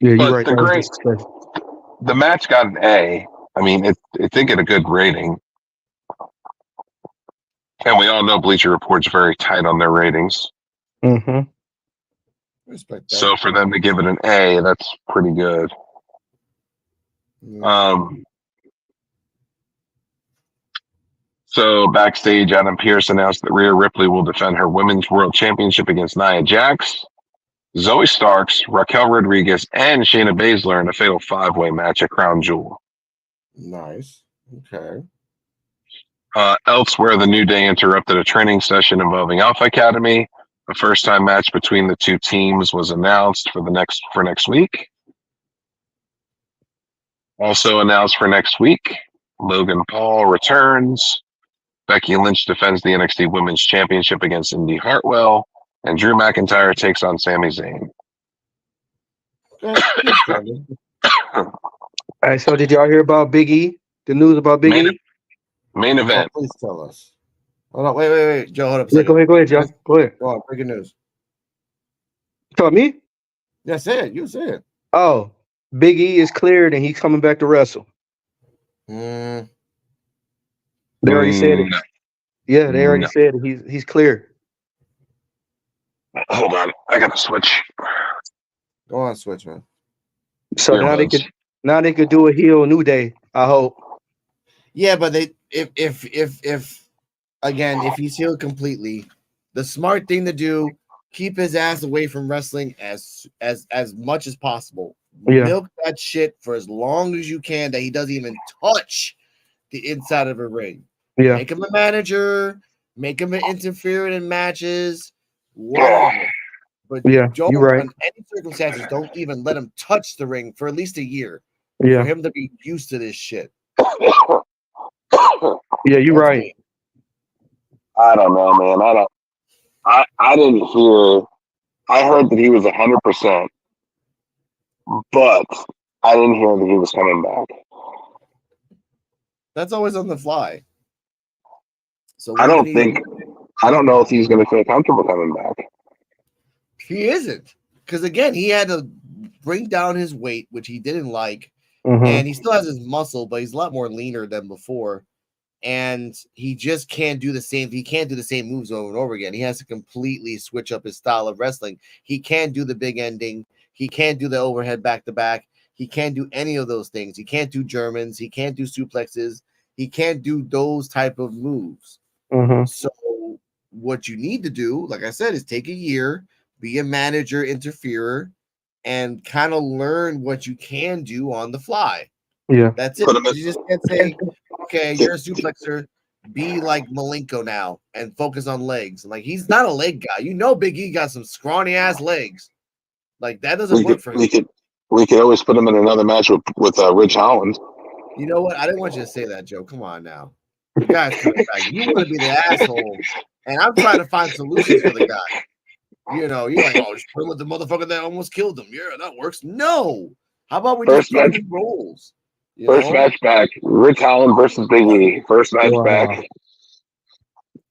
Yeah, But you're right. the match got an A. I mean, it did get a good rating. And we all know Bleacher Report's very tight on their ratings. Mm-hmm. Respect that. So for them to give it an A, that's pretty good. So backstage, Adam Pearce announced that Rhea Ripley will defend her Women's World Championship against Nia Jax, Zoe Starks, Raquel Rodriguez, and Shayna Baszler in a fatal 5-way match at Crown Jewel. Nice. Okay. Elsewhere, the New Day interrupted a training session involving Alpha Academy. A first-time match between the two teams was announced for next week. Also announced for next week, Logan Paul returns. Becky Lynch defends the NXT Women's Championship against Indy Hartwell, and Drew McIntyre takes on Sami Zayn. All right, so did y'all hear about Big E? The news about Big E? Main event. Oh, please tell us. Hold on, wait, Joe, hold up a Yeah, second. go ahead, Joe. Go ahead. Go on, breaking news. Tell me? Yeah, say it. You say it. Oh, Big E is cleared and he's coming back to wrestle. They already said it. Yeah, they already said it. He's clear. Hold on, I gotta switch. Go on, switch, man. So now they could do a heel New Day, I hope. Yeah, but if he's healed completely, the smart thing to do, keep his ass away from wrestling as much as possible. Yeah. Milk that shit for as long as you can that he doesn't even touch the inside of a ring. Yeah. Make him a manager, make him an interfering in matches, whatever. But yeah, don't, you're right. in any circumstances, don't even let him touch the ring for at least a year. Yeah. For him to be used to this shit. Yeah, you're right. I don't know, man. I didn't hear. I heard that he was 100%, but I didn't hear that he was coming back. That's always on the fly. So I don't know if he's going to feel comfortable coming back. He isn't, because again, he had to bring down his weight, which he didn't like, Mm-hmm. and he still has his muscle, but he's a lot more leaner than before. And he just can't do the same. He can't do the same moves over and over again. He has to completely switch up his style of wrestling. He can't do the big ending. He can't do the overhead back to back. He can't do any of those things. He can't do Germans. He can't do suplexes. He can't do those type of moves. Mm-hmm. So what you need to do, like I said, is take a year, be a manager, interferer, and kind of learn what you can do on the fly. Yeah. That's it. You just can't say, okay, you're a suplexer, be like Malenko now and focus on legs. Like, he's not a leg guy. You know, Big E got some scrawny ass legs. Like, that doesn't work for him. We could always put him in another match with Rich Holland. You know what? I didn't want you to say that, Joe. Come on now. The guy's coming back. You want to be the asshole, and I'm trying to find solutions for the guy. You know, you're like, oh, just put him with the motherfucker that almost killed him. Yeah, that works. No. How about we just play the roles? Match back. Rich Holland versus Big E. First match back.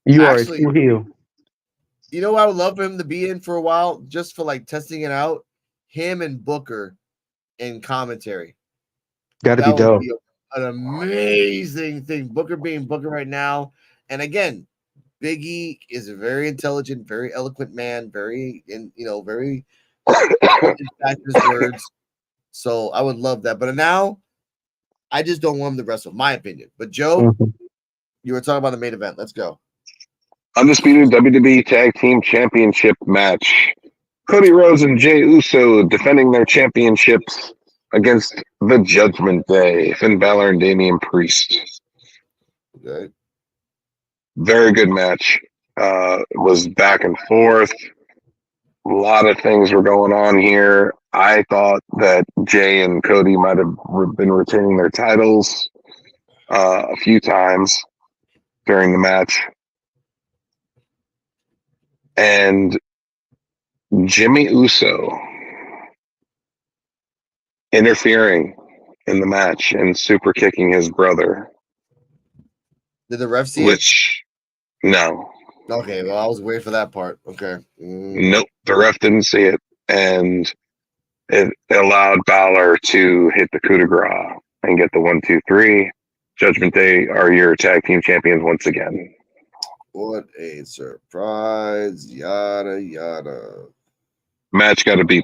You are a true heel. You know what I would love for him to be in for a while, just for like testing it out? Him and Booker in commentary. That'd be dope. An amazing thing. Booker being Booker right now. And again, Big E is a very intelligent, very eloquent man, very back his words. So I would love that. But now I just don't want him to wrestle, my opinion. But Joe, You were talking about the main event. Let's go. Undisputed WWE Tag Team Championship match. Cody Rhodes and Jey Uso defending their championships against the Judgment Day, Finn Balor and Damian Priest. Okay. Very good match. It was back and forth. A lot of things were going on here. I thought that Jey and Cody might have been retaining their titles a few times during the match. And Jimmy Uso interfering in the match and super kicking his brother. Did the ref see Which, no. Okay, well, I was waiting for that part. Okay. Nope, the ref didn't see it. And it allowed Balor to hit the coup de grace and get the 1-2-3. Judgment Day are your tag team champions once again. What a surprise. Yada, yada. Match got a B+.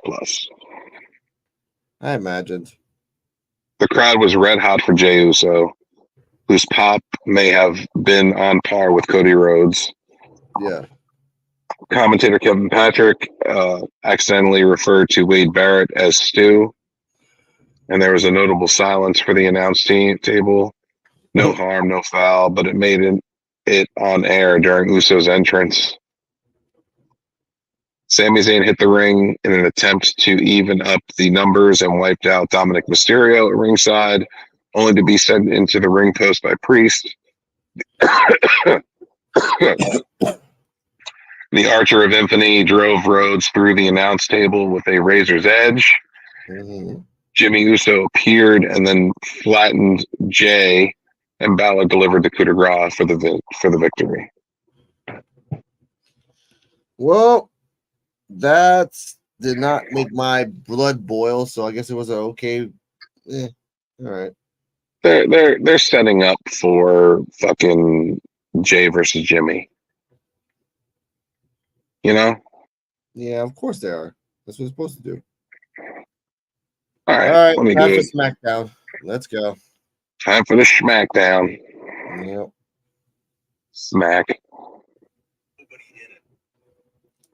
I imagined. The crowd was red hot for Jey Uso, whose pop may have been on par with Cody Rhodes. Yeah. Commentator Kevin Patrick accidentally referred to Wade Barrett as Stu, and there was a notable silence for the announce table. No harm, no foul, but it made it on air during Uso's entrance. Sami Zayn hit the ring in an attempt to even up the numbers and wiped out Dominic Mysterio at ringside, only to be sent into the ring post by Priest. The Archer of Infamy drove Rhodes through the announce table with a razor's edge. Mm-hmm. Jimmy Uso appeared and then flattened Jey, and Balor delivered the coup de grace for the victory. Well, that did not make my blood boil, so I guess it was okay. All right. They're setting up for fucking Jey versus Jimmy. You know? Yeah, of course they are. That's what it's supposed to do. All right. Time for SmackDown. Let's go. Time for the SmackDown. Yep. Smack.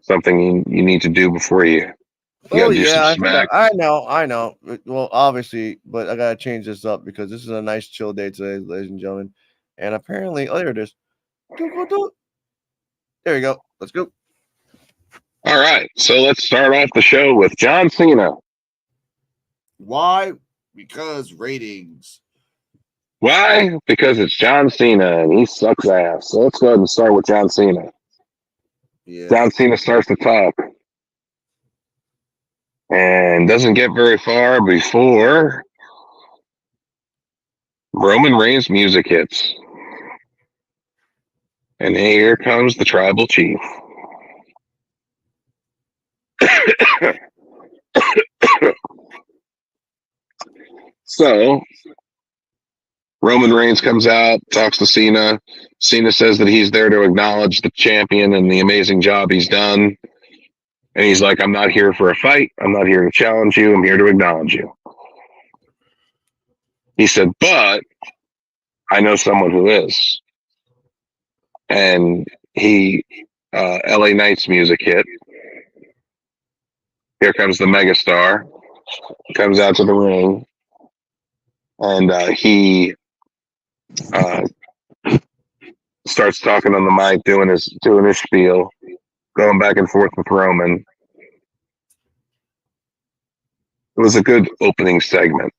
Something you need to do before you. Oh yeah, I know. Well, obviously, but I gotta change this up because this is a nice chill day today, ladies and gentlemen. And apparently, oh, there it is. There we go. Let's go. All right, so let's start off the show with John Cena. Why? Because ratings. Why? Because it's John Cena and he sucks ass. So let's go ahead and start with John Cena. Yeah. John Cena starts to talk and doesn't get very far before Roman Reigns' music hits. And here comes the tribal chief. So Roman Reigns comes out, talks to Cena. Cena says that he's there to acknowledge the champion and the amazing job he's done. And he's like, I'm not here for a fight. I'm not here to challenge you. I'm here to acknowledge you. He said, but I know someone who is. And LA Knight's music hit. Here comes the megastar. Comes out to the ring. And he starts talking on the mic, doing his spiel, going back and forth with Roman. It was a good opening segment.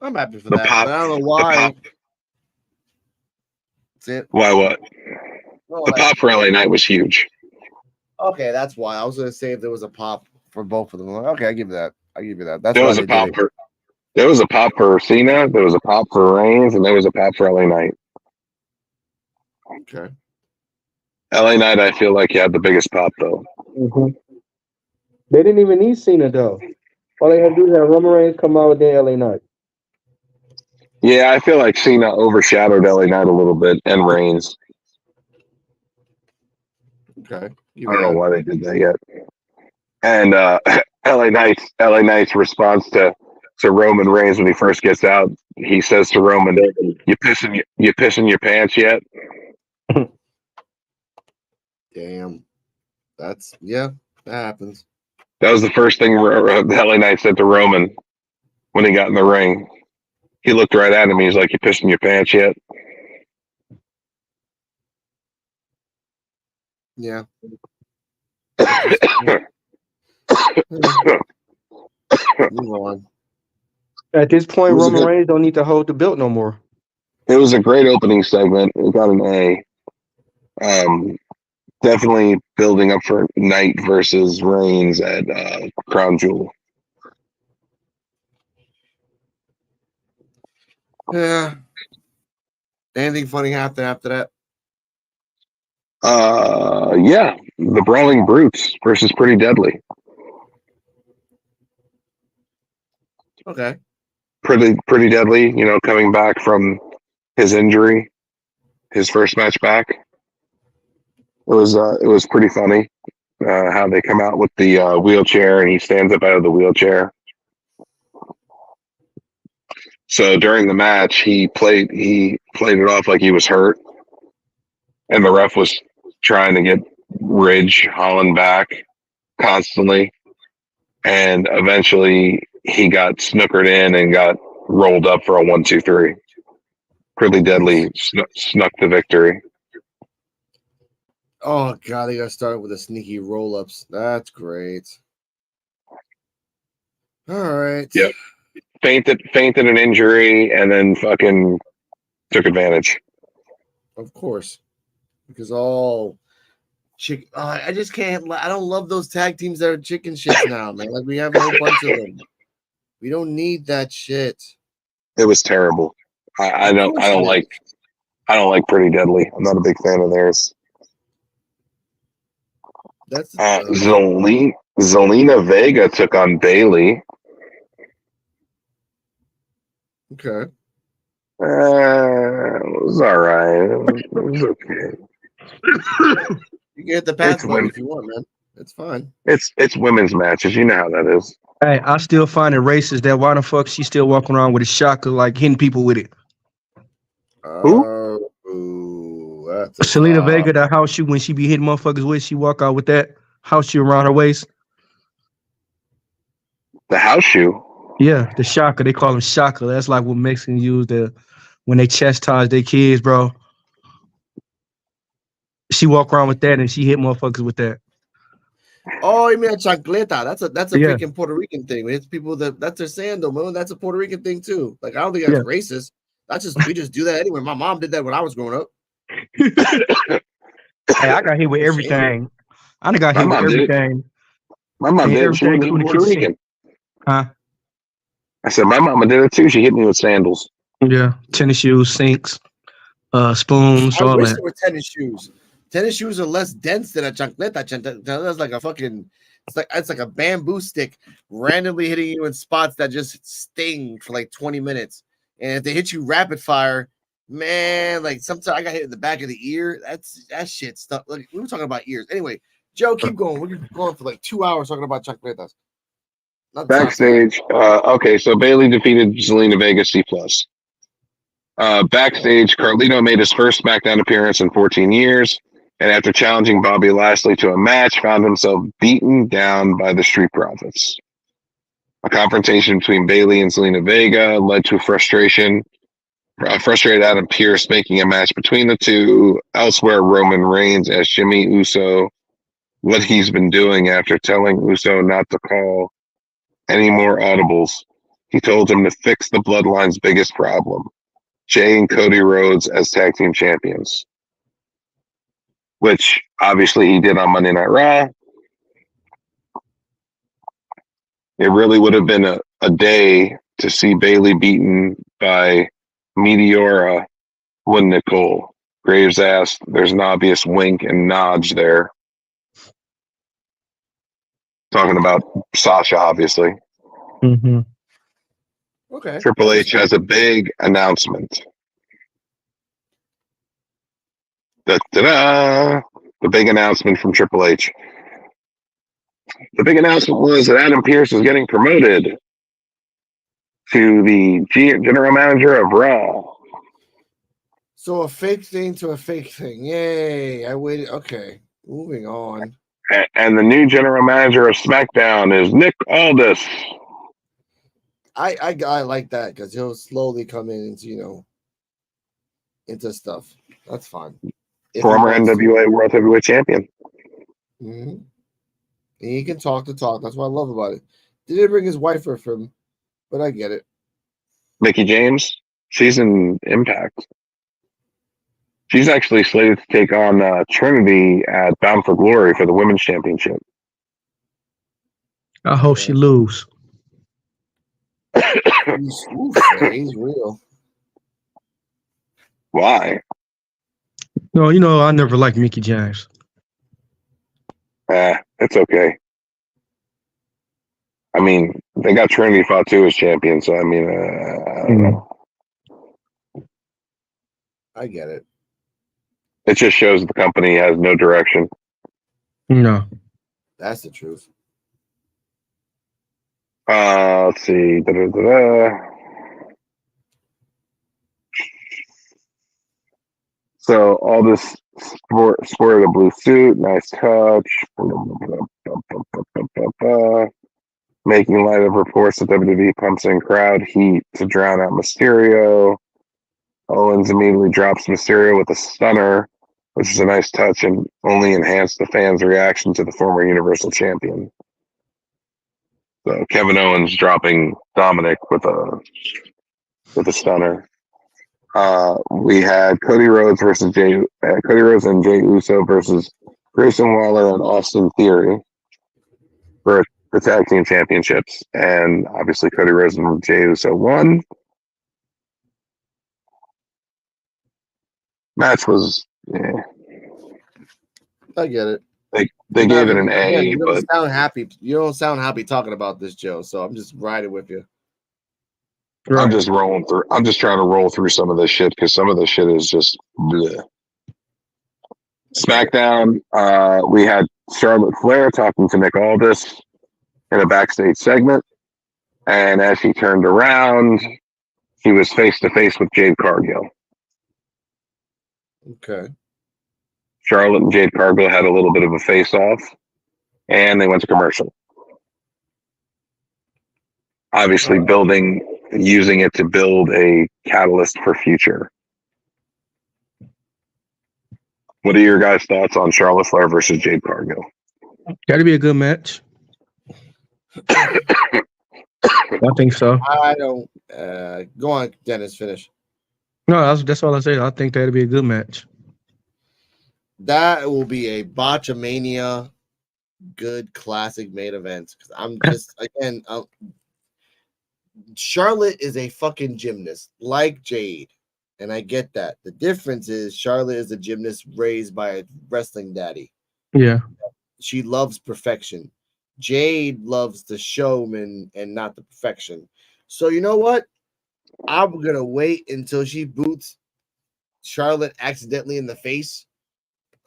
I'm happy for that. But I don't know why. That's it. Why what? Well, the pop for LA Knight was huge. Okay, that's why. I was going to say if there was a pop for both of them. Okay, I give you that. That's there was a pop for. There was a pop for Cena. There was a pop for Reigns, and there was a pop for LA Knight. Okay. LA Knight, I feel like he had the biggest pop though. Mm-hmm. They didn't even need Cena though. All they had to do is have Roman Reigns come out with their LA Knight. Yeah, I feel like Cena overshadowed LA Knight a little bit and Reigns. Okay. I don't know why they did that yet. And LA Knight's response to to Roman Reigns when he first gets out. He says to Roman, "You pissing your pants yet?" Damn. That happens. That was the first thing the LA Knight said to Roman when he got in the ring. He looked right at him. He's like, "You pissing your pants yet?" Yeah. Move on. At this point, It was a Roman good- Reigns don't need to hold the belt no more. It was a great opening segment. It got an A. Definitely building up for Knight versus Reigns at Crown Jewel. Yeah. Anything funny happened after that? Yeah, the Brawling Brutes versus Pretty Deadly. Okay. Pretty Deadly, you know, coming back from his injury, his first match back. It was pretty funny how they come out with the wheelchair and he stands up out of the wheelchair. So during the match, he played it off like he was hurt, and the ref was trying to get Ridge Holland back constantly, and eventually he got snookered in and got rolled up for a 1-2-3. Pretty Deadly snuck the victory. Oh god, they got started with the sneaky roll-ups. That's great. All right. Yep. Fainted an injury and then fucking took advantage. Of course. Because all chick I just can't I don't love those tag teams that are chicken shits now, man. Like we have a whole bunch of them. We don't need that shit. It was terrible. I don't like Pretty Deadly. I'm not a big fan of theirs. That's Zelina Vega took on Bailey. okay. It was all right. It was okay. You can hit the pass It's button women. if you want, man. It's fine. It's women's matches. You know how that is. Hey, I still find it racist that why the fuck she still walking around with a shocker, like hitting people with it. That's Selena Vega, that house shoe when she be hitting motherfuckers with, she walk out with that house shoe around her waist. The house shoe. Yeah, the shocker. They call them shocker. That's like what Mexicans use when they chastise their kids, bro. She walk around with that and she hit motherfuckers with that. Oh, you mean a chancleta? That's a Yeah. freaking Puerto Rican thing. It's people that's their sandal, man. That's a Puerto Rican thing too. Like I don't think that's racist. That's just we just do that anyway. My mom did that when I was growing up. Hey, I got hit with everything. I done got hit with everything. My mom did it. She was Puerto Rican. Huh? I said my mama did it too. She hit me with sandals. Yeah, tennis shoes, sinks, spoons, I all wish that. there were tennis shoes. Tennis shoes are less dense than a chancleta. That's like a fucking. It's like a bamboo stick randomly hitting you in spots that just sting for like 20 minutes. And if they hit you rapid fire, man, like sometimes I got hit in the back of the ear. That shit stuff. Like we were talking about ears. Anyway, Joe, keep going. We're going for like 2 hours talking about chancletas. Backstage, okay, so Bailey defeated Zelina Vega C+. Backstage, Carlito made his first SmackDown appearance in 14 years, and after challenging Bobby Lashley to a match, found himself beaten down by the Street Profits. A confrontation between Bailey and Zelina Vega led to frustrated Adam Pearce making a match between the two. Elsewhere, Roman Reigns asked Jimmy Uso what he's been doing after telling Uso not to call any more audibles. He told him to fix the Bloodline's biggest problem, Jay and Cody Rhodes as tag team champions, which obviously he did on Monday Night Raw. It really would have been a day to see Bailey beaten by Meteora, wouldn't it, Cole? Graves asked. There's an obvious wink and nod there. Talking about Sasha, obviously. Mm-hmm. Okay. Triple H has a big announcement. Da-da-da! The big announcement from Triple H. The big announcement was that Adam Pearce is getting promoted. to the general manager of Raw. So a fake thing to a fake thing. Yay! I waited. Okay, moving on. And the new general manager of SmackDown is Nick Aldis. I like that because he'll slowly come in into stuff. That's fine. Former NWA World Heavyweight Champion. Mm-hmm. And he can talk the talk. That's what I love about it. Didn't bring his wife with him, but I get it. Mickie James, she's in Impact. She's actually slated to take on Trinity at Bound for Glory for the Women's Championship. I hope she lose. He's real. Why? No, I never liked Mickie James. It's okay. I mean, they got Trinity Fatu as champion, so I mean, I don't know. I get it. It just shows the company has no direction. No. That's the truth. Let's see. So all this sport of the blue suit, nice touch. Making light of reports that WWE pumps in crowd heat to drown out Mysterio. Owens immediately drops Mysterio with a stunner, which is a nice touch and only enhanced the fans' reaction to the former Universal Champion. So Kevin Owens dropping Dominic with a stunner. We had Cody Rhodes and Jey Uso versus Grayson Waller and Austin Theory for the tag team championships, and obviously Cody Rhodes and Jey Uso won. Match was, I get it. They gave it an A, you don't but sound happy. You don't sound happy talking about this, Joe. So I'm just riding with you. Right. I'm just rolling through. I'm just trying to roll through some of this shit because some of this shit is just bleh. SmackDown. We had Charlotte Flair talking to Nick Aldis in a backstage segment, and as she turned around, she was face to face with Jade Cargill. Okay. Charlotte and Jade Cargill had a little bit of a face-off, and they went to commercial. Obviously, using it to build a catalyst for future. What are your guys' thoughts on Charlotte Flair versus Jade Cargill? That'd be a good match. I think so. I don't. Go on, Dennis. Finish. No, that's all I say. I think that'd be a good match. That will be a Botchamania, good classic main event. Because I'm just again, Charlotte is a fucking gymnast like Jade, and I get that. The difference is Charlotte is a gymnast raised by a wrestling daddy. Yeah, she loves perfection. Jade loves the showman and not the perfection. So you know what? I'm gonna wait until she boots Charlotte accidentally in the face.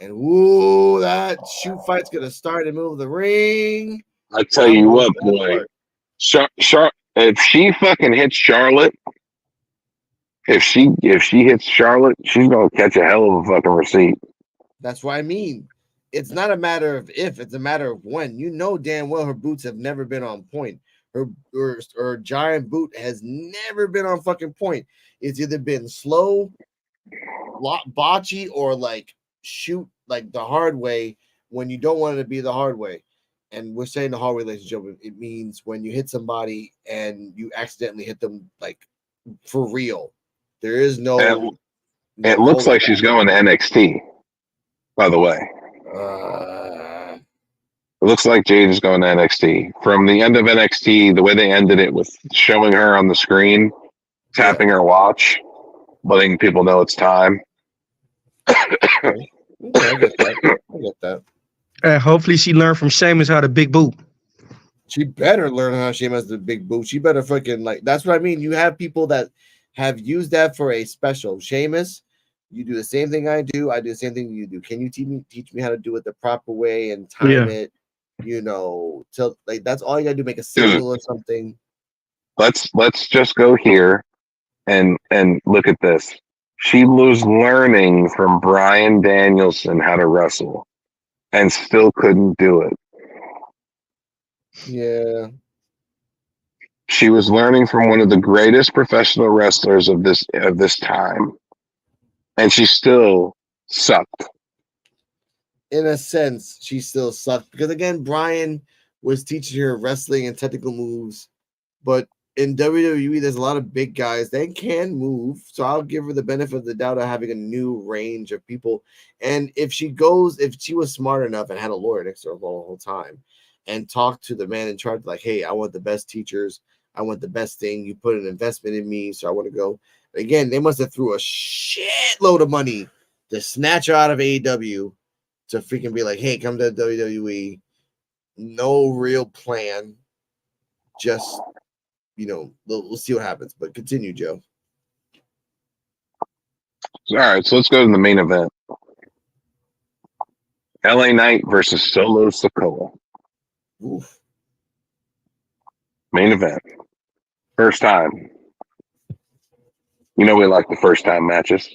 And woo, that shoot fight's gonna start in the middle of the ring. I tell you what, boy, if she fucking hits Charlotte, if she hits Charlotte, she's gonna catch a hell of a fucking receipt. That's what I mean. It's not a matter of if; it's a matter of when. You know damn well her boots have never been on point. Her giant boot has never been on fucking point. It's either been slow, botchy, or like shoot like the hard way when you don't want it to be the hard way. And we're saying the hard way, ladies and gentlemen, it means when you hit somebody and you accidentally hit them like for real. There is no. It looks like she's going to NXT. By the way, it looks like Jade is going to NXT. From the end of NXT, the way they ended it with showing her on the screen, tapping her watch, letting people know it's time. Okay, I get that. And hopefully she learned from Sheamus how to big boot. She better learn how she has the big boot. She better fucking like. That's what I mean. You have people that have used that for a special. Sheamus, you do the same thing I do. I do the same thing you do. Can you teach me how to do it the proper way and time it? You know, till like that's all you gotta do. Make a signal or something. let's just go here and look at this. She was learning from Bryan Danielson how to wrestle and still couldn't do it. Yeah. She was learning from one of the greatest professional wrestlers of this time, and she still sucked. In a sense, she still sucked because again, Bryan was teaching her wrestling and technical moves, but in WWE, there's a lot of big guys that can move. So I'll give her the benefit of the doubt of having a new range of people. And if she was smart enough and had a lawyer next to her the whole time and talked to the man in charge, like, hey, I want the best teachers. I want the best thing. You put an investment in me, so I want to go. Again, they must have threw a shitload of money to snatch her out of AEW to freaking be like, hey, come to WWE. No real plan. Just, we'll see what happens. But continue, Joe. All right, so let's go to the main event. LA Knight versus Solo Sikoa. Oof. Main event. First time. We like the first time matches.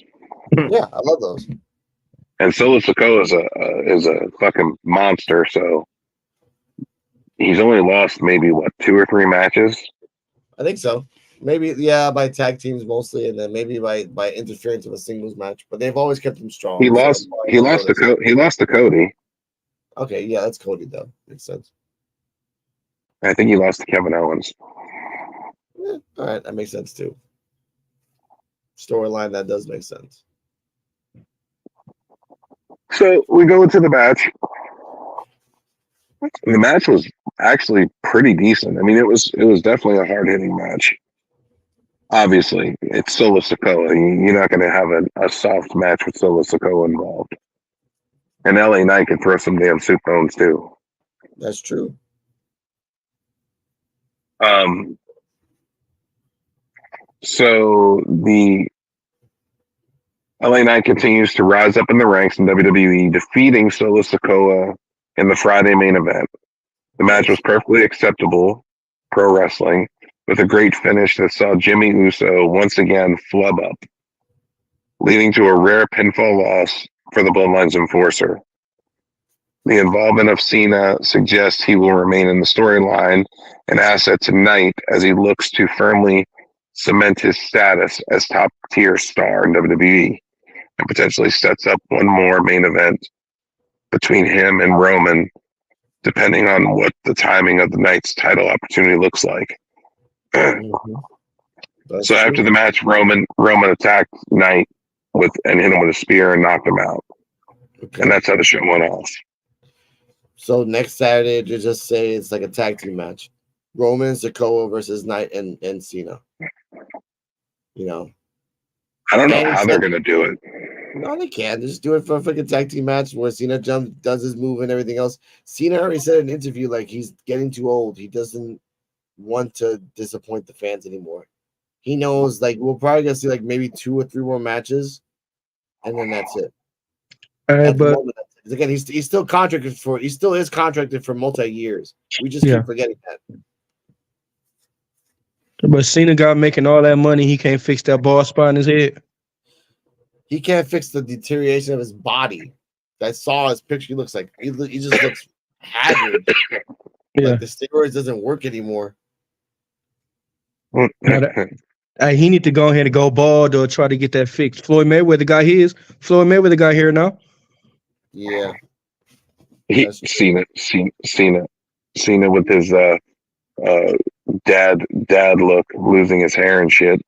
Yeah, I love those. And Solo Sikoa is a fucking monster, so he's only lost maybe 2 or 3 matches. I think so. Maybe by tag teams mostly, and then maybe by interference of a singles match. But they've always kept him strong. He lost to Cody. Okay, yeah, that's Cody though. Makes sense. I think he lost to Kevin Owens. Yeah, all right, that makes sense too. Storyline that does make sense. So we go into the match. The match was actually pretty decent. I mean, it was definitely a hard hitting match. Obviously, it's Solo Sikoa. You're not going to have a soft match with Solo Sikoa involved. And LA Knight can throw some damn soup bones too. That's true. So the LA Knight continues to rise up in the ranks in WWE, defeating Solo Sikoa in the Friday main event. The match was perfectly acceptable pro wrestling, with a great finish that saw Jimmy Uso once again flub up, leading to a rare pinfall loss for the Bloodline's enforcer. The involvement of Cena suggests he will remain in the storyline, an asset to Knight as he looks to firmly cement his status as top-tier star in WWE, and potentially sets up one more main event between him and Roman, depending on what the timing of the Knight's title opportunity looks like. Mm-hmm. So after the match, Roman attacked Knight and hit him with a spear and knocked him out. Okay. And that's how the show went off. So next Saturday, to just say it's like a tag team match. Roman, Sikoa versus Knight and Cena. I don't know how they're going to do it. No, they can't. Just do it for a freaking tag team match where Cena does his move and everything else. Cena already said in an interview, like, he's getting too old. He doesn't want to disappoint the fans anymore. He knows, like, we're probably going to see, like, maybe 2 or 3 more matches, and then that's it. But again, he's still contracted for. He still is contracted for multi-years. We just keep forgetting that. But Cena got making all that money. He can't fix that bald spot in his head. He can't fix the deterioration of his body. I saw his picture. He looks like he just looks haggard. Yeah, like the steroids doesn't work anymore. He need to go ahead and go bald or try to get that fixed. Floyd Mayweather got his. Floyd Mayweather got here now. Yeah, Cena with his dad look, losing his hair and shit.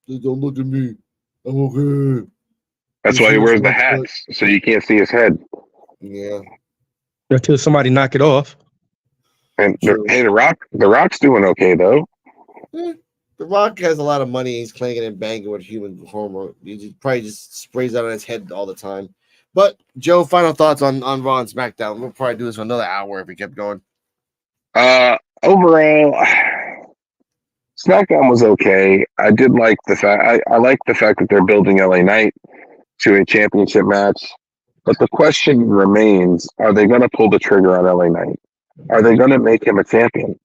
Just don't look at me. I'm okay. That's why he wears the hats, so you can't see his head. Yeah. Until somebody knock it off. And hey, the Rock's doing okay though. Yeah. The Rock has a lot of money. He's clanging and banging with human hormone. He probably just sprays that on his head all the time. But Joe, final thoughts on Raw and SmackDown. We'll probably do this for another hour if we kept going. Overall, SmackDown was okay. I did like the fact I like the fact that they're building LA Knight to a championship match. But the question remains: are they going to pull the trigger on LA Knight? Are they going to make him a champion?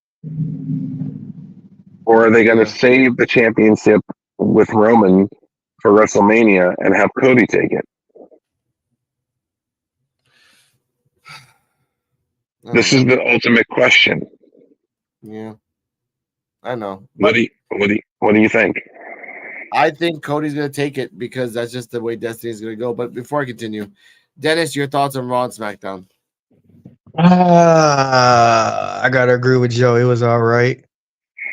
Or are they going to save the championship with Roman for WrestleMania and have Cody take it? This is the ultimate question. Yeah, I know. What do you think? I think Cody's going to take it because that's just the way Destiny is going to go. But before I continue, Dennis, your thoughts on Raw and SmackDown? I gotta agree with Joe. It was all right.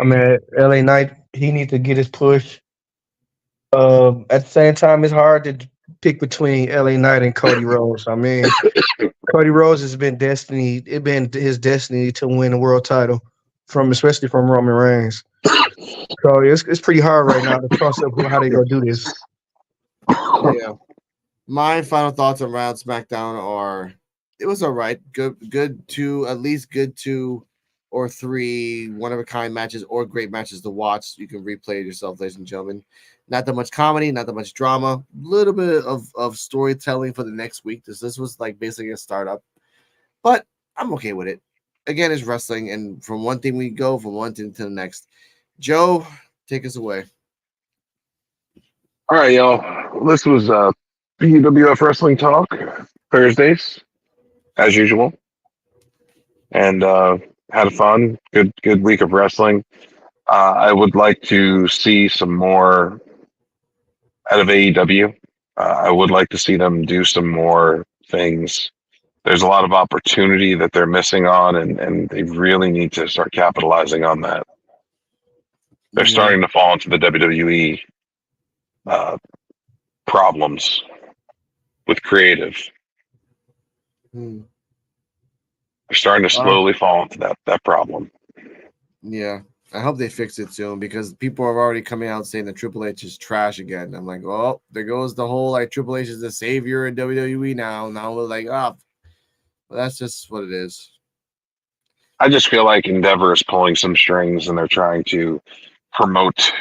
I mean, LA Knight, he needs to get his push. At the same time, it's hard to pick between LA Knight and Cody Rhodes. I mean, Cody Rhodes has been destiny. It's been his destiny to win the world title especially from Roman Reigns. So it's pretty hard right now to toss up how they gonna do this. Yeah. My final thoughts around SmackDown are it was all right. Good two, at least good 2 or 3 one-of-a-kind matches or great matches to watch. You can replay it yourself, ladies and gentlemen. Not that much comedy, not that much drama. A little bit of storytelling for the next week. This was like basically a startup. But I'm okay with it. Again, it's wrestling, and from one thing we go, from one thing to the next. Joe, take us away. All right, y'all. This was P.U.W.F. Wrestling Talk Thursdays, as usual, and had a fun, good week of wrestling. I would like to see some more out of AEW. I would like to see them do some more things. There's a lot of opportunity that they're missing on, and they really need to start capitalizing on that. They're starting to fall into the WWE problems with creative. They're starting to slowly fall into that problem. Yeah, I hope they fix it soon because people are already coming out saying that Triple H is trash again. I'm like, oh, there goes the whole like Triple H is the savior in WWE now. Now we're like, oh, well, that's just what it is. I just feel like Endeavor is pulling some strings and they're trying to promote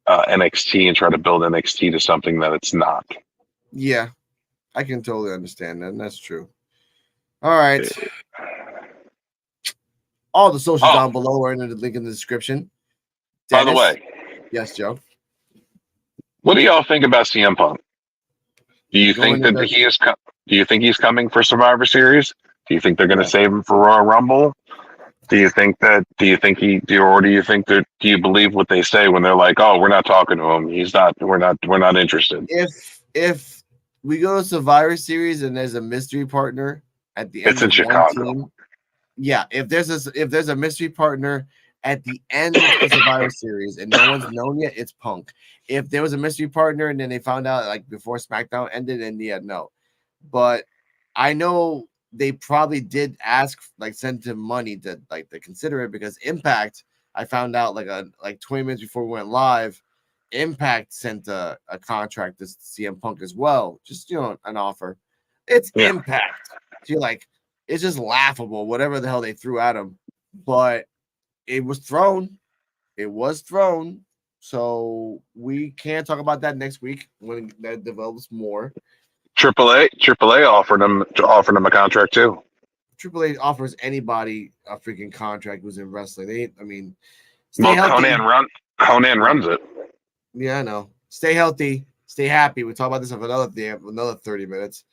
NXT and try to build NXT to something that it's not. Yeah, I can totally understand that. And that's true. All right. All the socials down below are in the link in the description. Dennis, by the way, yes, Joe. What do y'all think about CM Punk? Do you think that he is? Do you think he's coming for Survivor Series? Do you think they're going to save him for Royal Rumble? Do you think that? Do you believe what they say when they're like, "Oh, we're not talking to him. He's not. We're not interested." If we go to Survivor Series and there's a mystery partner at the end, it's in Chicago. Team, yeah, if there's a mystery partner at the end of Survivor Series and no one's known yet, it's Punk. If there was a mystery partner and then they found out like before SmackDown ended, and no. But I know they probably did send him money to consider it because Impact, I found out like 20 minutes before we went live, Impact sent a contract to CM Punk as well. Just an offer. It's Impact. So you're like, it's just laughable, whatever the hell they threw at him. But it was thrown. It was thrown. So we can talk about that next week when that develops more. AAA offered him a contract too. AAA offers anybody a freaking contract who's in wrestling. Stay healthy. Conan runs it. Yeah, I know. Stay healthy. Stay happy. We'll talk about this for another 30 minutes.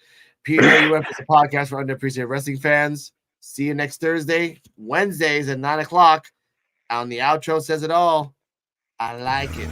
P.U.W.F. is a podcast for underappreciated wrestling fans. See you next Thursday. Wednesdays at 9:00. On the outro says it all. I like it.